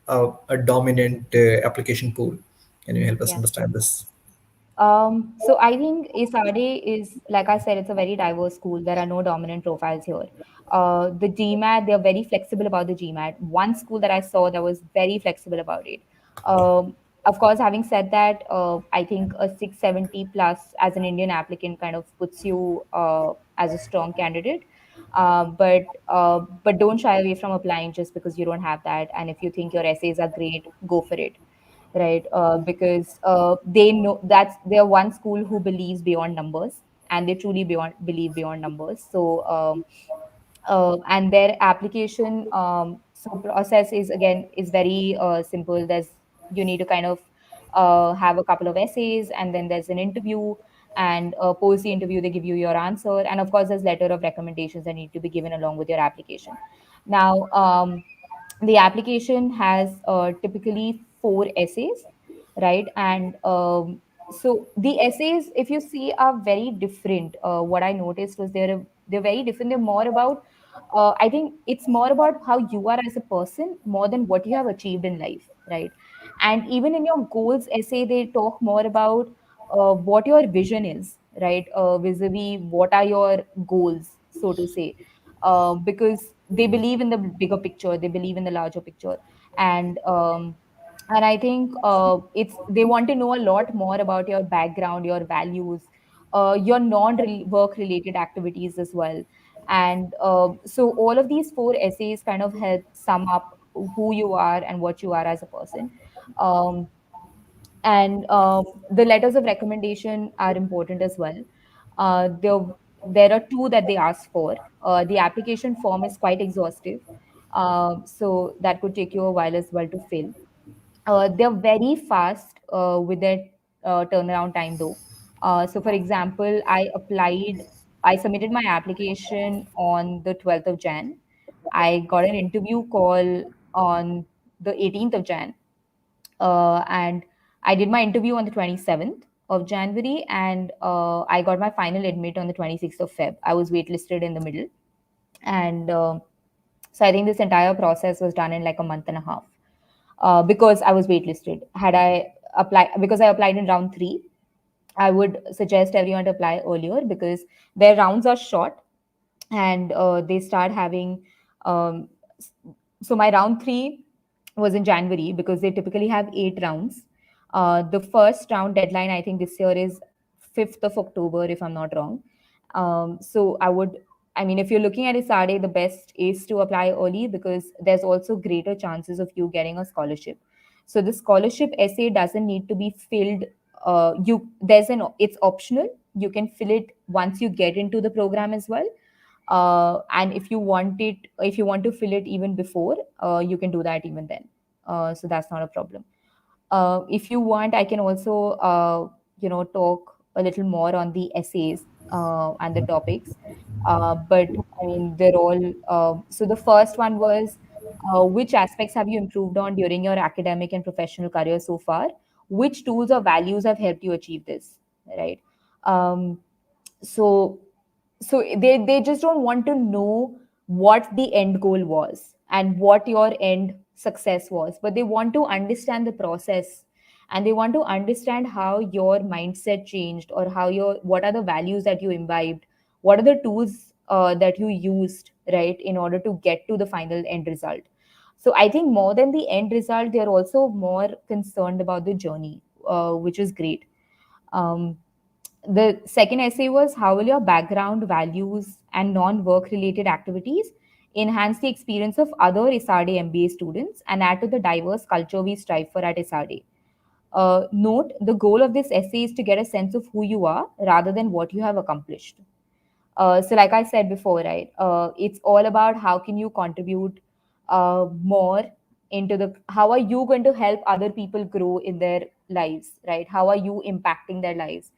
a dominant application pool? Can you help us Yeah. understand this? So I think ESADE is, like I said, it's a very diverse school. There are no dominant profiles here. The GMAT, they're very flexible about the GMAT. One school that I saw that was very flexible about it. Of course, having said that, I think a 670 plus as an Indian applicant kind of puts you as a strong candidate. But don't shy away from applying just because you don't have that. And if you think your essays are great, go for it, right? Because they know that's they're one school who believes beyond numbers, and they truly believe beyond numbers. And their application process is again is very simple. There's you need to kind of have a couple of essays, and then there's an interview, and post the interview they give you your answer, and of course there's letter of recommendations that need to be given along with your application. Now, the application has typically four essays, right? And so the essays, if you see, are very different. What I noticed was they're very different. They're more about, I think it's more about how you are as a person more than what you have achieved in life, right? And even in your goals essay, they talk more about what your vision is, right? Vis-a-vis what are your goals, so to say, because they believe in the bigger picture, they believe in the larger picture, and I think it's they want to know a lot more about your background, your values, your non-work related activities as well. And so all of these four essays kind of help sum up who you are and what you are as a person. Um, and the letters of recommendation are important as well. There are two that they ask for. The application form is quite exhaustive, so that could take you a while as well to fill. They're very fast with their turnaround time, though. So, for example, I submitted my application on the 12th of Jan. I got an interview call on the 18th of Jan, and I did my interview on the 27th of January, and I got my final admit on the 26th of Feb. I was waitlisted in the middle, and so I think this entire process was done in like a month and a half, because I was waitlisted. Had I applied, because I applied in round three, I would suggest everyone to apply earlier because their rounds are short, and they start having. Um, so my round three was in January because they typically have 8 rounds. The first round deadline, I think, this year is 5th of October, if I'm not wrong. So I mean, if you're looking at ESADE, the best is to apply early because there's also greater chances of you getting a scholarship. So the scholarship essay doesn't need to be filled. It's optional. You can fill it once you get into the program as well. And if you want to fill it even before, you can do that even then. So that's not a problem. If you want, I can also talk a little more on the essays and the topics. But I mean, they're all. So the first one was, which aspects have you improved on during your academic and professional career so far? Which tools or values have helped you achieve this? Right. Um, so they just don't want to know what the end goal was and what your end success was, but they want to understand the process, and they want to understand how your mindset changed, or what are the values that you imbibed, what are the tools that you used, right, in order to get to the final end result. So I think more than the end result, they're also more concerned about the journey, which is great. Um, the second essay was, how will your background, values, and non work related activities enhance the experience of other ESADE MBA students and add to the diverse culture we strive for at ESADE? Note, the goal of this essay is to get a sense of who you are rather than what you have accomplished. So like I said before, right, it's all about how can you contribute more into the how are you going to help other people grow in their lives, right? How are you impacting their lives?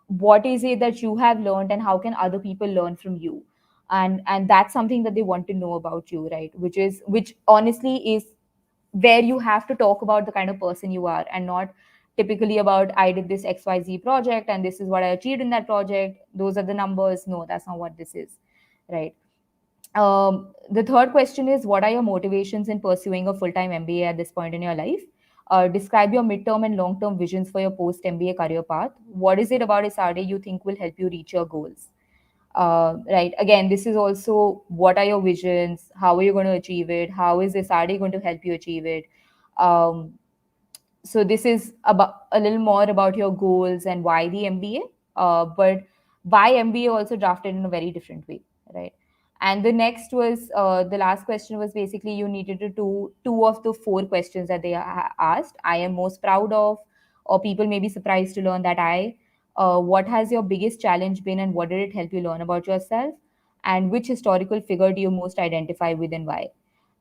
What is it that you have learned, and how can other people learn from you? And that's something that they want to know about you, right? Which honestly is where you have to talk about the kind of person you are, and not typically about, I did this XYZ project and this is what I achieved in that project, those are the numbers. No, that's not what this is, right? The third question is, what are your motivations in pursuing a full-time MBA at this point in your life? Describe your midterm and long-term visions for your post MBA career path. What is it about SRD you think will help you reach your goals? Right, again, this is also, what are your visions, how are you going to achieve it, how is SRD going to help you achieve it? um, So this is about a little more about your goals and why the MBA, but why MBA also drafted in a very different way, right? And the next was the last question was basically you needed to do two of the four questions that they asked. I am most proud of, or people may be surprised to learn that what has your biggest challenge been, and what did it help you learn about yourself, and which historical figure do you most identify with and why?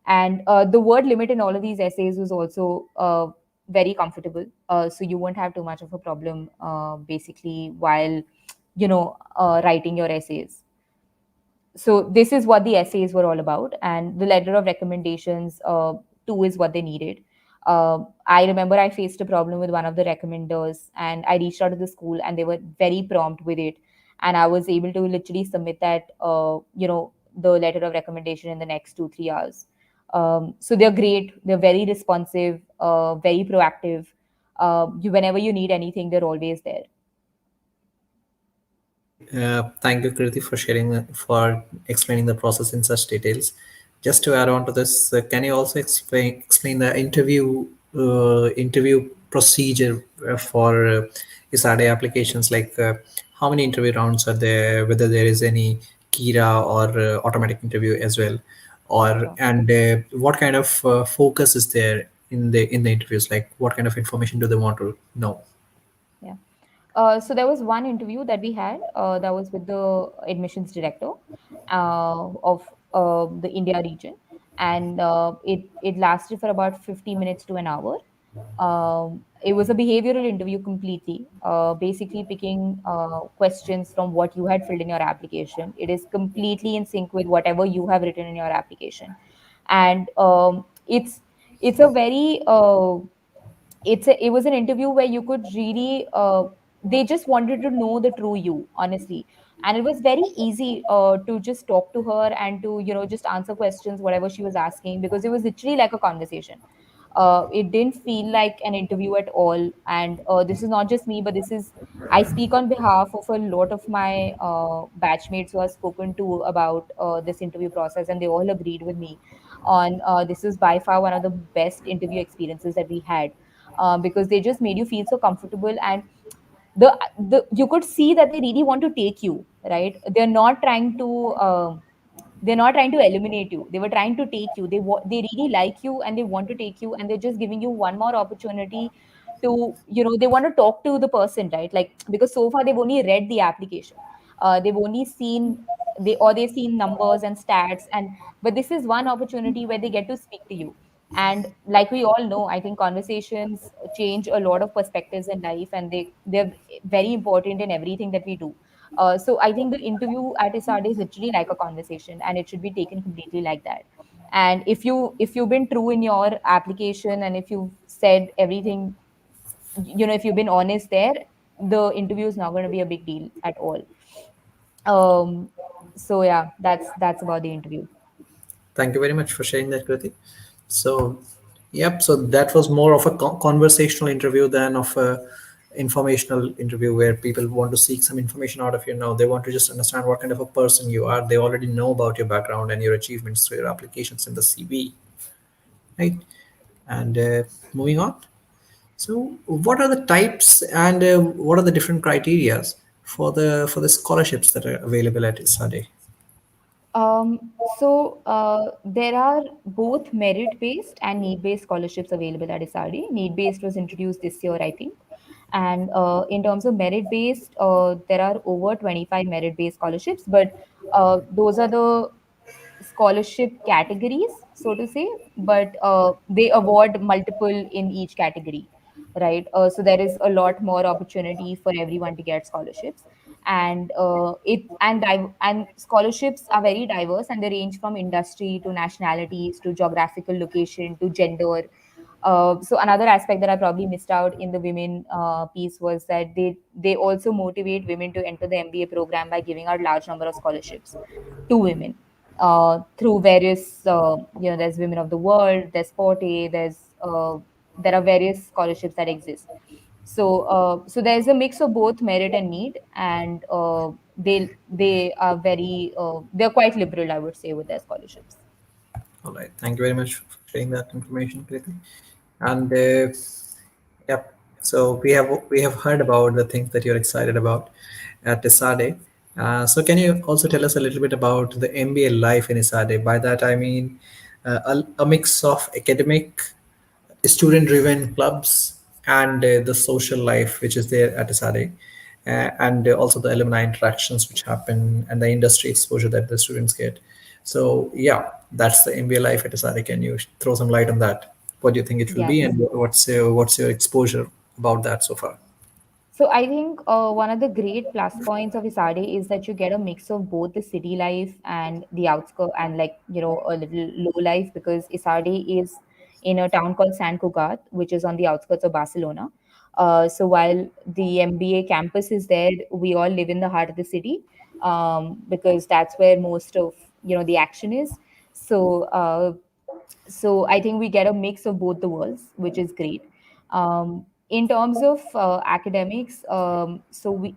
And the word limit in all of these essays was also very comfortable, so you won't have too much of a problem basically while writing your essays. So this is what the essays were all about, and the letter of recommendations too is what they needed. I remember I faced a problem with one of the recommenders, and I reached out to the school and they were very prompt with it, and I was able to literally submit that the letter of recommendation in the next 2 3 hours. So they're great, they're very responsive, very proactive. Whenever you need anything, they're always there. Great. Thank you, Kriti, for sharing, for explaining the process in such details. Just to add on to this, can you also explain the interview procedure for ESADE applications? Like how many interview rounds are there? Whether there is any Kira or automatic interview as well, or Sure. and what kind of focus is there in the interviews? Like what kind of information do they want to know? Yeah. So there was one interview that we had that was with the admissions director of the India region, and it lasted for about 50 minutes to an hour. It was a behavioral interview completely, basically picking questions from what you had filled in your application. It is completely in sync with whatever you have written in your application, and it's a very it was an interview where you could really they just wanted to know the true you, honestly. And it was very easy to just talk to her and to just answer questions whatever she was asking, because it was literally like a conversation. It didn't feel like an interview at all. And this is not just me, but this is, I speak on behalf of a lot of my batchmates who I've spoken to about this interview process, and they all agreed with me on this is by far one of the best interview experiences that we had, because they just made you feel so comfortable. And the you could see that they really want to take you, right? They're not trying to eliminate you, they were trying to take you. They really like you and they want to take you, and they're just giving you one more opportunity to, they want to talk to the person, right? Like, because so far they've only read the application, they've only seen they've seen numbers and stats, and but this is one opportunity where they get to speak to you. And like we all know, I think conversations change a lot of perspectives in life, and they're very important in everything that we do. So I think the interview at ESADE is literally like a conversation, and it should be taken completely like that. And if you've been true in your application, and if you've said everything, if you've been honest there, the interview is not going to be a big deal at all. um so yeah, that's about the interview. Thank you very much for sharing that, Kriti. So, yep. So that was more of a conversational interview than of a informational interview where people want to seek some information out of you. Now they want to just understand what kind of a person you are. They already know about your background and your achievements through your applications in the CV, right? And moving on. So, what are the types and what are the different criterias for the scholarships that are available at ISADE? There are both merit-based and need-based scholarships available at ISARD. Need-based was introduced this year, I think. And in terms of merit-based, there are over 25 merit-based scholarships, but those are the scholarship categories, so to say, but they award multiple in each category, right? So there is a lot more opportunity for everyone to get scholarships, and and scholarships are very diverse, and they range from industry to nationalities to geographical location to gender. So another aspect that I probably missed out in the women piece was that they also motivate women to enter the MBA program by giving out large number of scholarships to women through various, there's Women of the World, there's Forte, there are various scholarships that exist. So there's a mix of both merit and need, and they are they're quite liberal, I would say, with their scholarships. All right. Thank you very much for sharing that information, Kriti. And Yep. So we have heard about the things that you're excited about at ESADE. So can you also tell us a little bit about the MBA life in ESADE? By that I mean a mix of academic, student-driven clubs, and the social life which is there at ESADE, and also the alumni interactions which happen and the industry exposure that the students get. So yeah, that's the MBA life at ESADE. Can you throw some light on that? What do you think it will be, Yes. and what's your exposure about that so far? So I think one of the great plus points of Isade is that you get a mix of both the city life and the outskirts and like a little low life because Isade is in a town called San Cugat, which is on the outskirts of Barcelona. So while the MBA campus is there, we all live in the heart of the city because that's where most of the action is. So I think we get a mix of both the worlds, which is great. In terms of academics,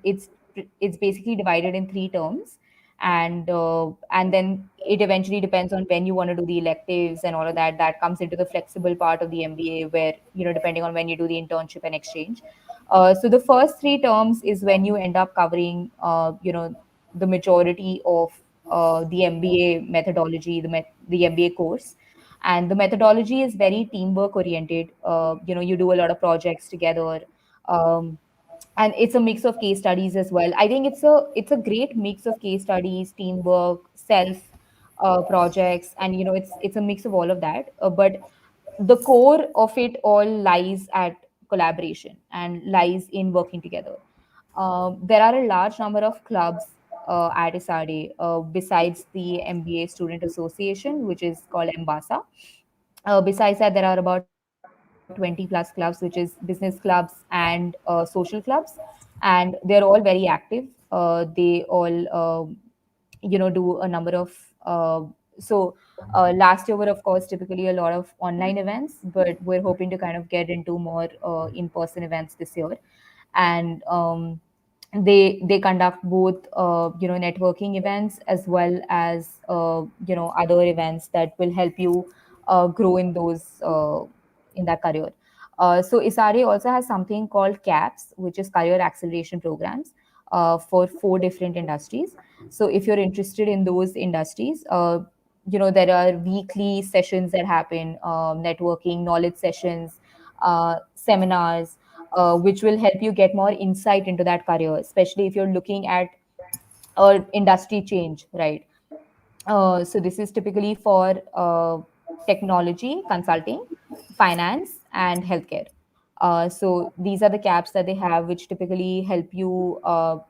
it's basically divided in three terms, and then it eventually depends on when you want to do the electives and all of that. That comes into the flexible part of the MBA, where depending on when you do the internship and exchange. So the first three terms is when you end up covering, the majority of the MBA methodology, the MBA course, and the methodology is very teamwork oriented. You do a lot of projects together, um, and it's a mix of case studies as well. I think it's a great mix of case studies, teamwork, self projects, and it's a mix of all of that. But the core of it all lies at collaboration and lies in working together. There are a large number of clubs at ISADE besides the MBA Student Association, which is called MBASA. Besides that, there are about 20 plus clubs, which is business clubs and social clubs, and they're all very active. They all, do a number of. So Last year were, of course, typically a lot of online events, but we're hoping to kind of get into more in-person events this year. And they conduct both networking events as well as other events that will help you grow in that career. So Isare also has something called CAPS, which is career acceleration programs for four different industries. So if you're interested in those industries, there are weekly sessions that happen, networking, knowledge sessions, seminars, which will help you get more insight into that career, especially if you're looking at industry change, right? So this is typically for technology, consulting, finance, and healthcare. So these are the caps that they have, which typically help you.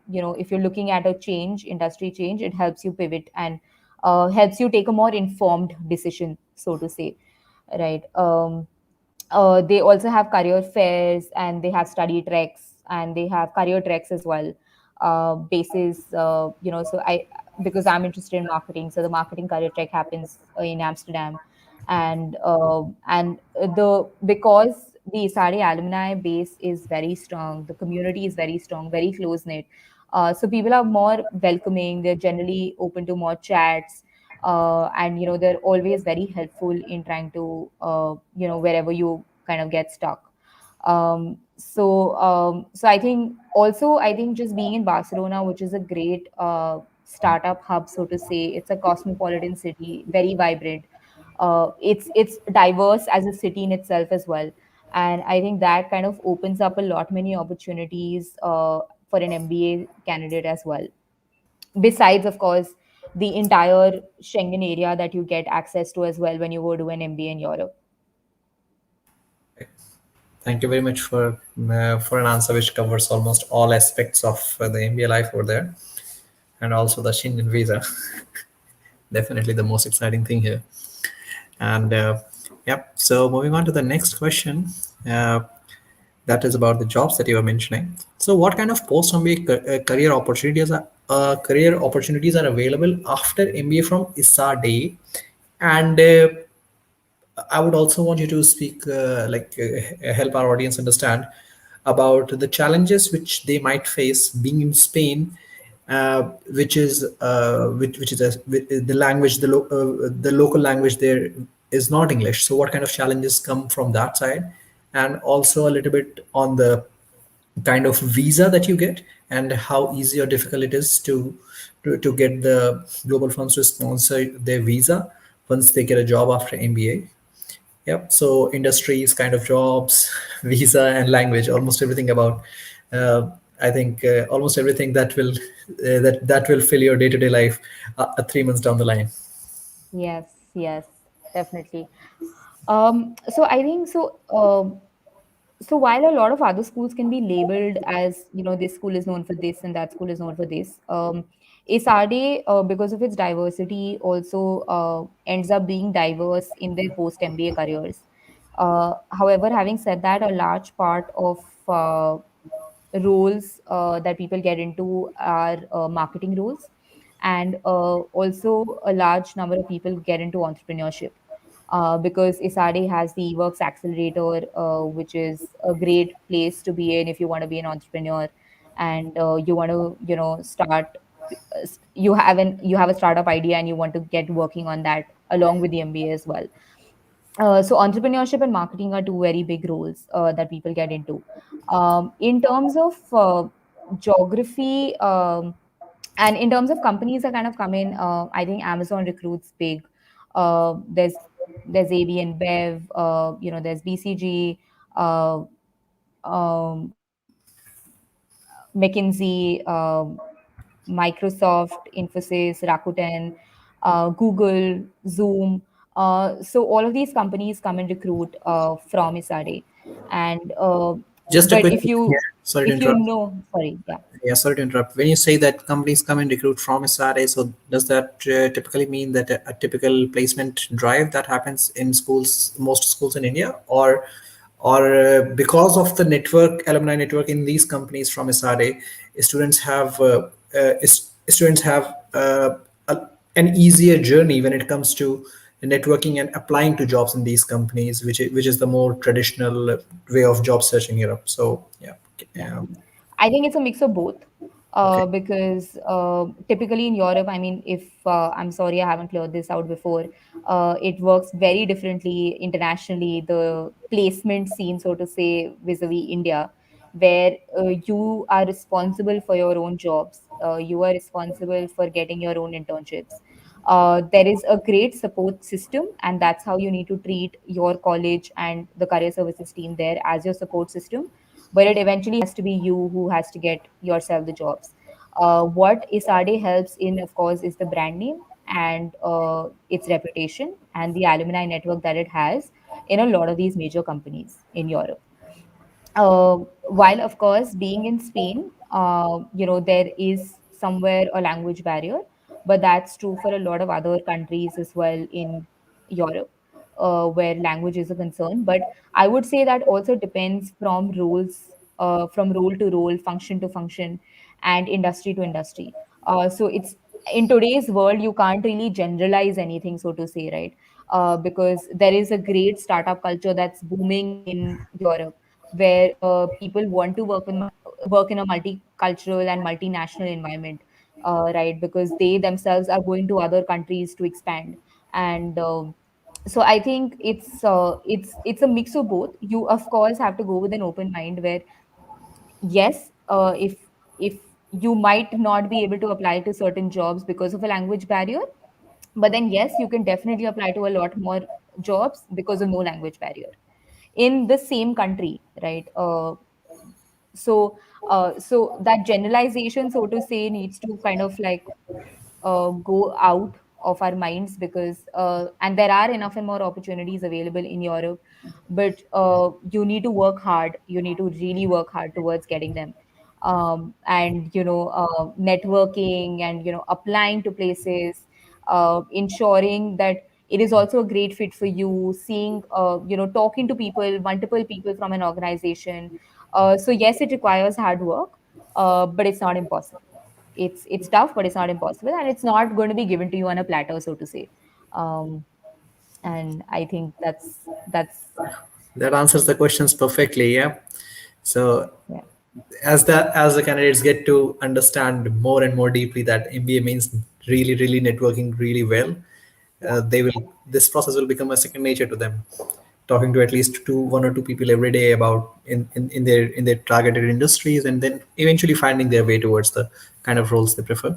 If you're looking at a change, industry change, it helps you pivot and helps you take a more informed decision, so to say, right? They also have career fairs and they have study treks and they have career treks as well. Basis, so I because I'm interested in marketing, so the marketing career trek happens in Amsterdam, and the because the Sari alumni base is very strong, the community is very strong, very close knit. So people are more welcoming. They're generally open to more chats, and they're always very helpful in trying to wherever you kind of get stuck. So I think just being in Barcelona, which is a great startup hub, so to say. It's a cosmopolitan city, very vibrant. It's diverse as a city in itself as well, and I think that kind of opens up a lot many opportunities for an MBA candidate as well. Besides, of course, the entire Schengen area that you get access to as well when you go to an MBA in Europe. Thank you very much for an answer which covers almost all aspects of the MBA life over there, and also the Schengen visa. Definitely the most exciting thing here. And yep. So moving on to the next question, that is about the jobs that you were mentioning. So what kind of post MBA career opportunities are available after MBA from ISADE, and I would also want you to speak, help our audience understand about the challenges which they might face being in Spain, which is the language, the local language there is not English. So, what kind of challenges come from that side? and also a little bit on the kind of visa that you get and how easy or difficult it is to get the global firms to sponsor their visa once they get a job after MBA. Yep. So industries, kind of jobs, visa, and language, almost everything about. Uh, I think almost everything that will that will fill your day to day life 3 months down the line. Yes, yes, definitely. So I think so. So while a lot of other schools can be labeled as, this school is known for this and that school is known for this, ESADE, because of its diversity, also ends up being diverse in their post MBA careers. However, having said that, a large part of roles that people get into are marketing roles, and also a large number of people get into entrepreneurship, because ISADE has the Works Accelerator, which is a great place to be in if you want to be an entrepreneur and you want to, start. You have a startup idea and you want to get working on that along with the MBA as well. So entrepreneurship and marketing are two very big roles that people get into. In terms of geography, and in terms of companies that kind of come in, I think Amazon recruits big. There's AB and Bev, there's BCG, uh, um, McKinsey, Microsoft, Infosys, Rakuten, Google, Zoom. So all of these companies come and recruit from ISADE. And Just a but quick question here. Sorry to if you interrupt. know, sorry, yeah. Yeah, sorry to interrupt. When you say that companies come and recruit from SRA, so does that typically mean that a typical placement drive that happens in schools, most schools in India, or because of the network, alumni network in these companies from SRA, students have students have an easier journey when it comes to networking and applying to jobs in these companies, which is the more traditional way of job searching in Europe. So yeah. Yeah. Um, I think it's a mix of both. okay. Because typically in Europe, I mean, if I'm sorry, I haven't cleared this out before, it works very differently internationally. The placement scene, so to say, vis-a-vis India, where you are responsible for your own jobs, you are responsible for getting your own internships. There is a great support system, and that's how you need to treat your college and the career services team there as your support system, but it eventually has to be you who has to get yourself the jobs. What ISADE helps in, of course, is the brand name and its reputation and the alumni network that it has in a lot of these major companies in Europe. While of course being in Spain, there is somewhere a language barrier, but that's true for a lot of other countries as well in Europe, where language is a concern. But I would say that also depends from roles, from role to role, function to function, and industry to industry. So it's in today's world, you can't really generalize anything, so to say, right? Because there is a great startup culture that's booming in Europe, where people want to work in a multicultural and multinational environment, right? Because they themselves are going to other countries to expand, and so I think it's a mix of both. You of course have to go with an open mind, where yes, if you might not be able to apply to certain jobs because of a language barrier, but then yes, you can definitely apply to a lot more jobs because of no language barrier in the same country, right? So that generalization, so to say, needs to kind of like go out of our minds, because and there are enough and more opportunities available in Europe, but you need to work hard. You need to really work hard towards getting them. And networking and applying to places, ensuring that it is also a great fit for you, seeing talking to people, multiple people from an organization. So yes, it requires hard work, but it's not impossible. It's tough, but it's not impossible, and it's not going to be given to you on a platter, so to say. um, and I think that's That answers the questions perfectly. Yeah. So yeah, as the candidates get to understand more and more deeply that MBA means networking really well, yeah, they will this process will become a second nature to them. talking to at least one or two people every day about in their targeted industries, and then eventually finding their way towards the kind of roles they prefer.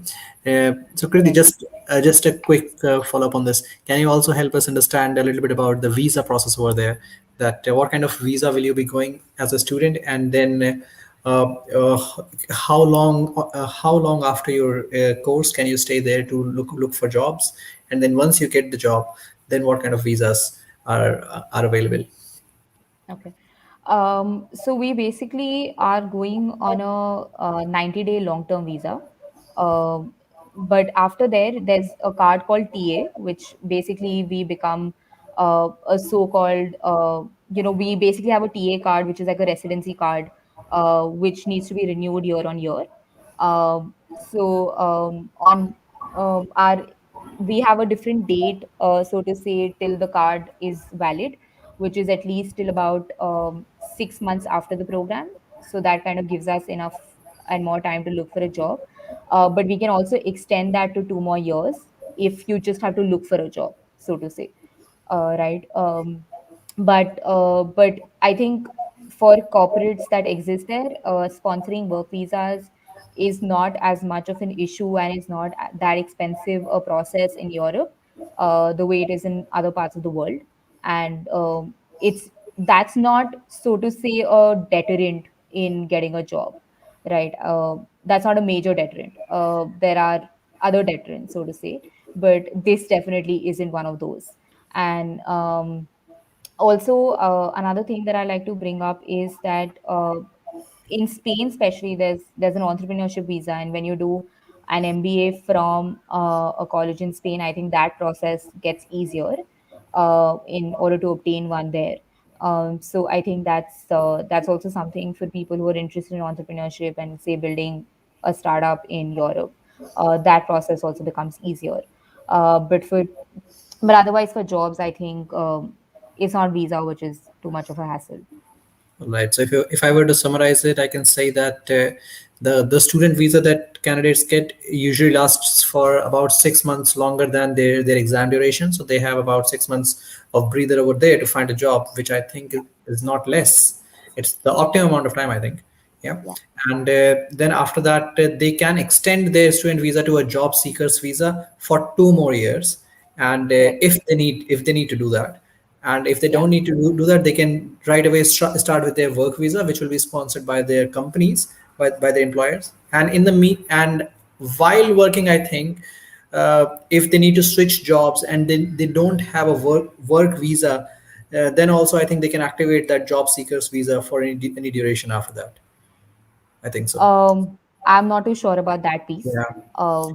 So Kriti, Correct. just a quick follow up on this. Can you also help us understand a little bit about the visa process over there? That what kind of visa will you be going as a student, and then uh, uh, how long after your course can you stay there to look for jobs, and then once you get the job, then what kind of visas are available? Okay. So we basically are going on a 90-day long-term visa. Um, but after there's a card called TA, which basically we become a so-called, we basically have a TA card, which is like a residency card, which needs to be renewed year on year. On our we have a different date, so to say, till the card is valid, which is at least till about 6 months after the program. So that kind of gives us enough and more time to look for a job. But we can also extend that to 2 more years if you just have to look for a job, so to say. Right. But I think for corporates that exist there, sponsoring work visas is not as much of an issue and is not that expensive a process in Europe, the way it is in other parts of the world. And it's that's not, so to say, a deterrent in getting a job, right? That's not a major deterrent. There are other deterrents, so to say, but this definitely isn't one of those. And also, another thing that I like to bring up is that in Spain, especially, there's an entrepreneurship visa, and when you do an MBA from a college in Spain, I think that process gets easier in order to obtain one there. So I think that's also something for people who are interested in entrepreneurship and say building a startup in Europe. That process also becomes easier. But otherwise, for jobs, I think it's not visa, which is too much of a hassle. Right. So if I were to summarize it, I can say that the student visa that candidates get usually lasts for about 6 months longer than their exam duration. So they have about 6 months of breather over there to find a job, which I think is not less. It's the optimum amount of time, I think. Yeah. Yeah. And then after that, they can extend their student visa to a job seekers visa for 2 more years, and Correct. if they need to do that, and if they Yeah. don't need to do that, they can right away start with their work visa, which will be sponsored by their companies, by their employers. And in the meet and while working, I think if they need to switch jobs and they don't have a work visa, then also I think they can activate that job seekers visa for any duration after that. I think so. I'm not too sure about that piece. Yeah. Uh,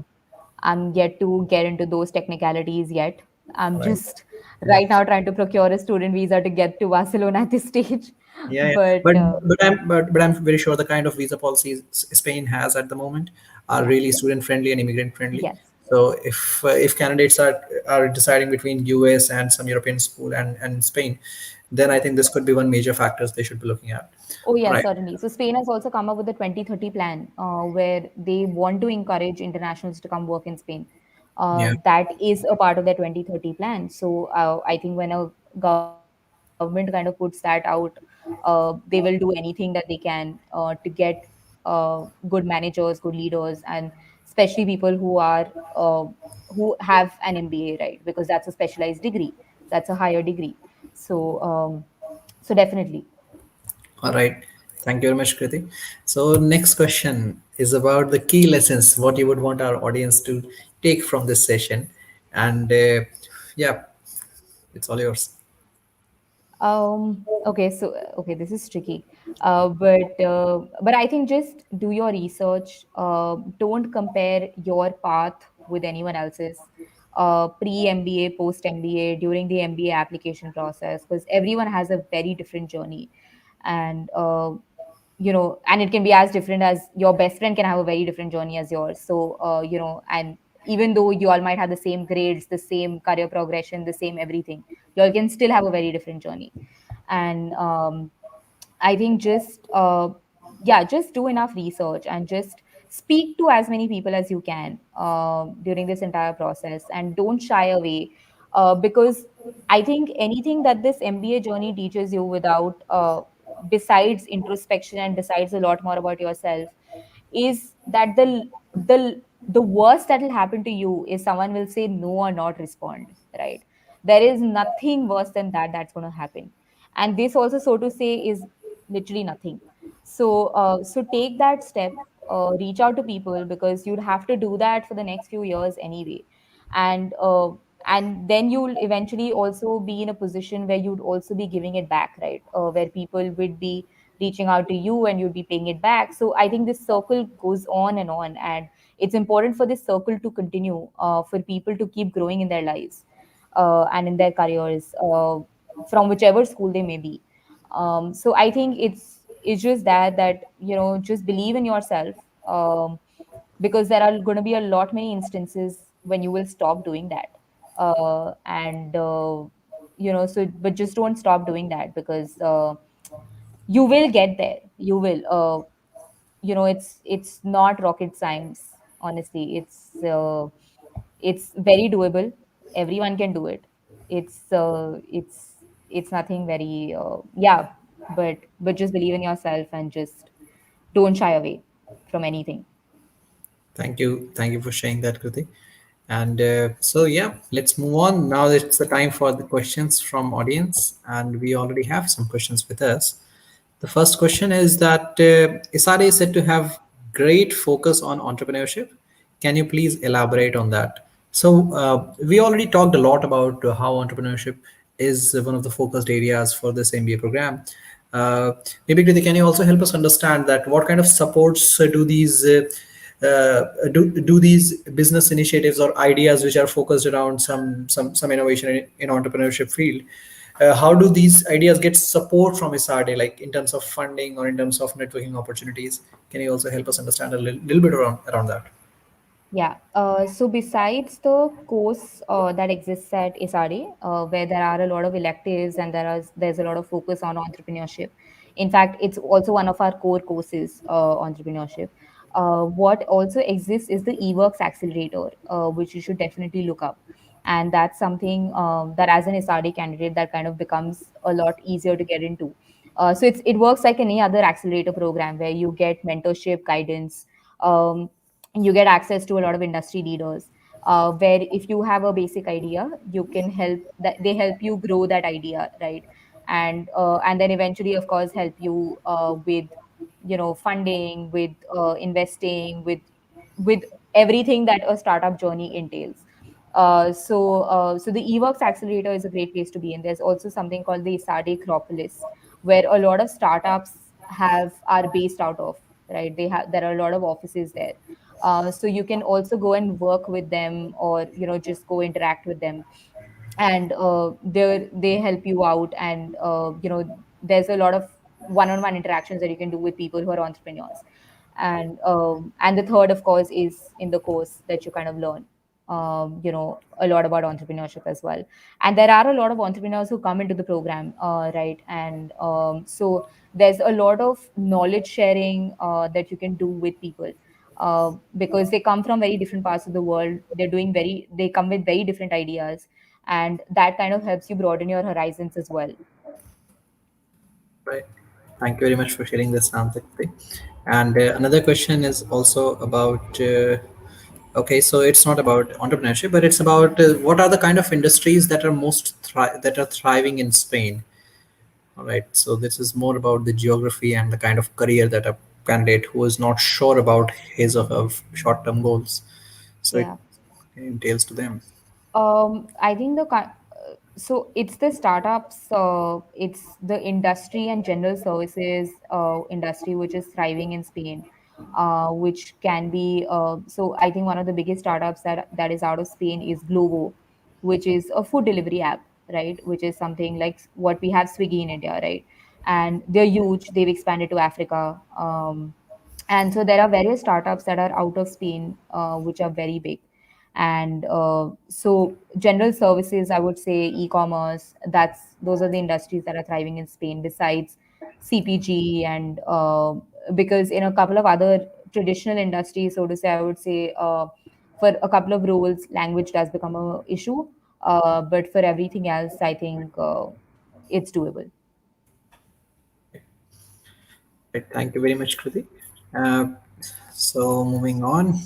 I'm yet to get into those technicalities yet. I'm Right. just Yeah. right now trying to procure a student visa to get to Barcelona at this stage. Yeah, yeah. But But I'm very sure the kind of visa policies Spain has at the moment are yeah, really student friendly and immigrant friendly. yes. So if candidates are deciding between US and some European school and Spain, then I think this could be one major factors they should be looking at. Oh, All yes, right. certainly. So Spain has also come up with a 2030 plan where they want to encourage internationals to come work in Spain. Yeah. That is a part of their 2030 plan. So I think when a government kind of puts that out, they will do anything that they can to get good managers, good leaders, and especially people who have an MBA, right? Because that's a specialized degree, that's a higher degree. So so definitely. All right. Thank you very much, Kriti. So next question is about the key lessons, what you would want our audience to take from this session. And yeah, it's all yours. Okay, this is tricky. But I think just do your research. Don't compare your path with anyone else's. Pre MBA, post MBA, during the MBA application process, because everyone has a very different journey, and and it can be as different as your best friend can have a very different journey as yours. So and even though you all might have the same grades, the same career progression, the same everything, you all can still have a very different journey. And I think just do enough research and just speak to as many people as you can during this entire process, and don't shy away. because I think anything that this MBA journey teaches you without besides introspection and besides a lot more about yourself is that the worst that will happen to you is someone will say no or not respond, right? There is nothing worse than that that's going to happen. And this also, so to say, is literally nothing. So take that step, reach out to people, because you'd have to do that for the next few years anyway. And uh, and then you'll eventually also be in a position where you'd also be giving it back, right? Where people would be reaching out to you and you'd be paying it back. So I think this circle goes on and on, and it's important for this circle to continue, for people to keep growing in their lives, and in their careers, from whichever school they may be. So I think it's just that just believe in yourself, because there are going to be a lot many instances when you will stop doing that, and so but just don't stop doing that, because you will get there. You will it's not rocket science, honestly. It's very doable. Everyone can do it. It's nothing very yeah, but just believe in yourself and just don't shy away from anything. Thank you for sharing that, Kriti. And so yeah, let's move on. Now it's the time for the questions from audience, and we already have some questions with us. The first question is that ISADE is said to have great focus on entrepreneurship. Can you please elaborate on that? So we already talked a lot about how entrepreneurship is one of the focused areas for this MBA program. Uh, Maybe Kriti, can you also help us understand that what kind of supports do these business initiatives or ideas which are focused around some innovation in entrepreneurship field, how do these ideas get support from ISADE, like in terms of funding or in terms of networking opportunities? Can you also help us understand a little bit around that? Yeah. So besides the course that exists at ISADE, where there are a lot of electives and there's a lot of focus on entrepreneurship. In fact, it's also one of our core courses, entrepreneurship. What also exists is the eWorks Accelerator, which you should definitely look up. And that's something that, as an ISADE candidate, that kind of becomes a lot easier to get into. So it works like any other accelerator program where you get mentorship, guidance. You get access to a lot of industry leaders, where if you have a basic idea, you can help that they help you grow that idea, right? And then eventually, of course, help you with funding, with investing, with everything that a startup journey entails. So the eWorks Accelerator is a great place to be in. There's also something called the ISADE Acropolis, where a lot of startups are based out of, right? There are a lot of offices there. So you can also go and work with them, or just go interact with them, and they help you out. And there's a lot of one-on-one interactions that you can do with people who are entrepreneurs. And the third, of course, is in the course that you kind of learn a lot about entrepreneurship as well. And there are a lot of entrepreneurs who come into the program, right? And so there's a lot of knowledge sharing that you can do with people, because they come from very different parts of the world. They come with very different ideas, and that kind of helps you broaden your horizons as well. Right. Thank you very much for sharing this, Anthony. And another question is also about. Okay, so it's not about entrepreneurship, but it's about what are the kind of industries that are that are thriving in Spain. All right, so this is more about the geography and the kind of career that a candidate who is not sure about his or her short-term goals. So it Yeah. entails to them. I think so it's the startups, it's the industry and general services industry which is thriving in Spain, which can be so I think one of the biggest startups that is out of Spain is Glovo, which is a food delivery app, right? Which is something like what we have Swiggy in India, right? And they're huge. They've expanded to Africa. And so there are various startups that are out of Spain, which are very big. And so general services, I would say e-commerce, those are the industries that are thriving in Spain, besides CPG. And because in a couple of other traditional industries, so to say, I would say, for a couple of roles, language does become a issue. But for everything else, I think it's doable. Right, thank you very much, Kriti. Uh, so moving on.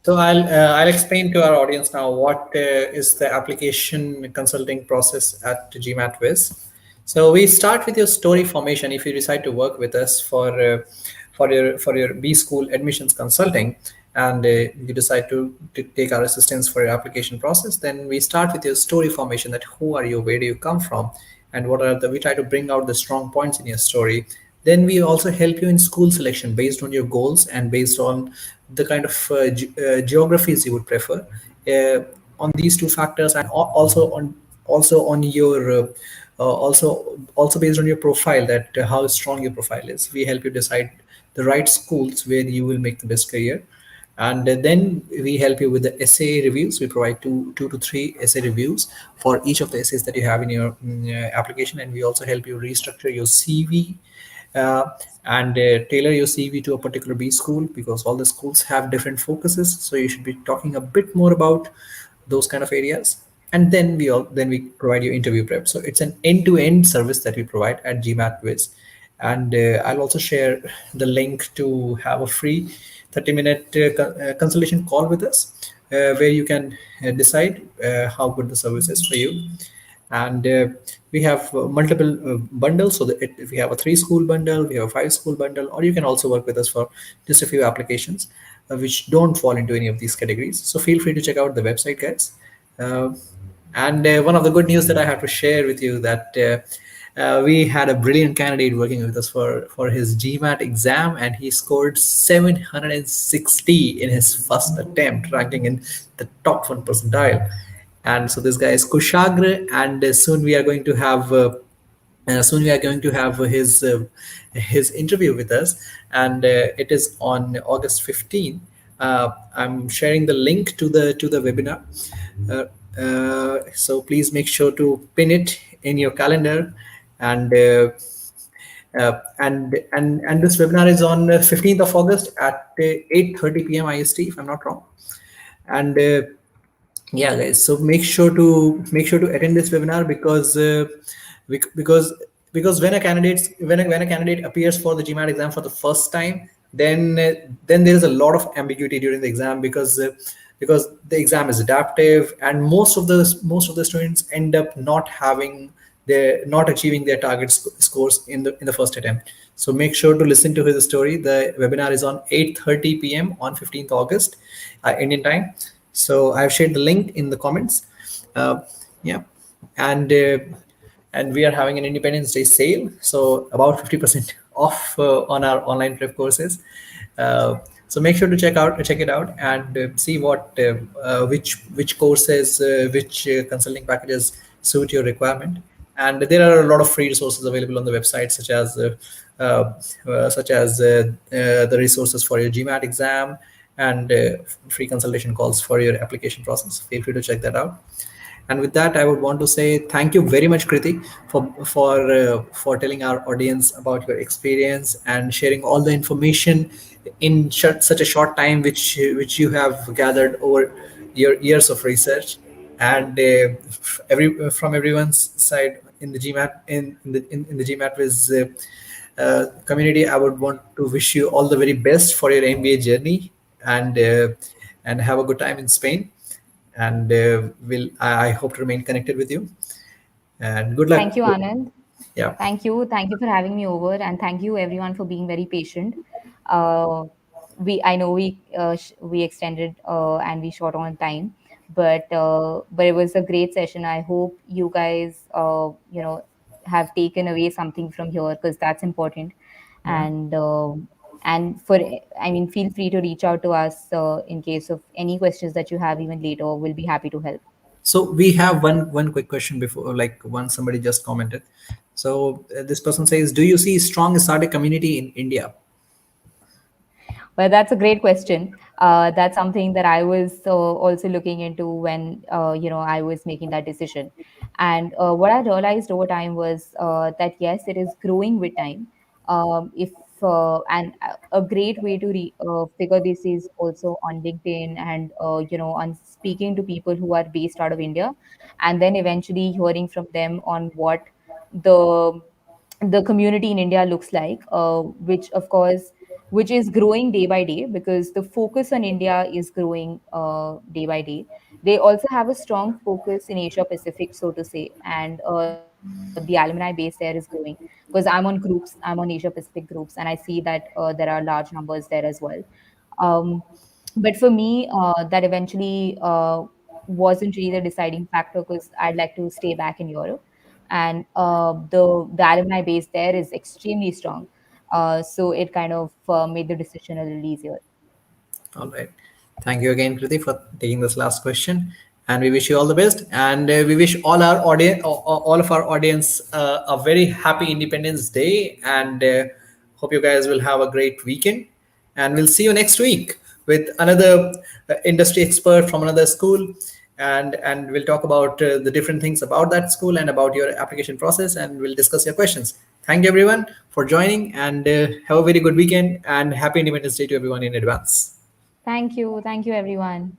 So I'll explain to our audience now what is the application consulting process at GMATWhiz. So we start with your story formation. If you decide to work with us for your B school admissions consulting, and you decide to take our assistance for your application process, then we start with your story formation. That who are you, where do you come from, and what are the we try to bring out the strong points in your story. Then we also help you in school selection based on your goals and based on the kind of geographies you would prefer. On these two factors, and also on your also based on your profile, that how strong your profile is, we help you decide the right schools where you will make the best career. And then we help you with the essay reviews. We provide two to three essay reviews for each of the essays that you have in your application. And we also help you restructure your CV, uh, and tailor your CV to a particular B school, because all the schools have different focuses. So you should be talking a bit more about those kind of areas. And then we provide you interview prep. So it's an end-to-end service that we provide at GMATWhiz. And I'll also share the link to have a free 30-minute consultation call with us, where you can decide how good the service is for you. And we have multiple bundles. So that if we have a 3 school bundle, we have a 5 school bundle, or you can also work with us for just a few applications which don't fall into any of these categories. So feel free to check out the website, guys. uh, and one of the good news that I have to share with you, that we had a brilliant candidate working with us for his GMAT exam, and he scored 760 in his first attempt, ranking in the top 1 percentile. And so this guy is Kushagra, and soon we are going to have his interview with us, and it is on August 15. I'm sharing the link to the webinar. So please make sure to pin it in your calendar. And and this webinar is on 15th of August at 8:30 p.m. IST, if I'm not wrong. And yeah, guys, so make sure to attend this webinar, because because when a candidate appears for the GMAT exam for the first time, then there is a lot of ambiguity during the exam, because the exam is adaptive, and most of the students end up not achieving their target scores in the first attempt. So make sure to listen to his story. The webinar is on 8:30 p.m. on 15th August, Indian time. So I've shared the link in the comments. Yeah, and we are having an Independence Day sale, so about 50% off on our online prep courses. So make sure to check it out, and see which courses, which consulting packages suit your requirement. And there are a lot of free resources available on the website, such as the resources for your GMAT exam, and free consultation calls for your application process. Feel free to check that out. And with that, I would want to say thank you very much, Kriti, for telling our audience about your experience and sharing all the information in such a short time, which you have gathered over your years of research. And every from everyone's side in the GMAT in the GMAT with community, I would want to wish you all the very best for your MBA journey, and have a good time in Spain. And I hope to remain connected with you. And good luck. Thank you, Anand. Yeah. Thank you. Thank you for having me over, and thank you everyone for being very patient. Uh, I know we extended and we short on time, but it was a great session. I hope you guys have taken away something from here, because that's important. Yeah. And I mean, feel free to reach out to us in case of any questions that you have even later. We'll be happy to help. So we have one quick question before, like, one somebody just commented. So this person says, do you see strong ESADE community in India? Well, that's a great question. That's something that I was also looking into when I was making that decision. And what I realized over time was that yes, it is growing with time. If and a great way to figure this is also on LinkedIn and on speaking to people who are based out of India, and then eventually hearing from them on what the the community in India looks like, which of course, which is growing day by day because the focus on India is growing day by day. They also have a strong focus in Asia Pacific, so to say, and the alumni base there is growing because I'm on Asia Pacific groups, and I see that there are large numbers there as well. Um, but for me, that eventually wasn't really the deciding factor because I'd like to stay back in Europe, and the alumni base there is extremely strong. So it kind of made the decision a little easier. All right. Thank you again, Kriti, for taking this last question. And we wish you all the best. And we wish all our audience, all of our audience, a very happy Independence Day. And hope you guys will have a great weekend. And we'll see you next week with another industry expert from another school. And we'll talk about the different things about that school and about your application process. And we'll discuss your questions. Thank you, everyone, for joining. And have a very good weekend. And happy Independence Day to everyone in advance. Thank you everyone.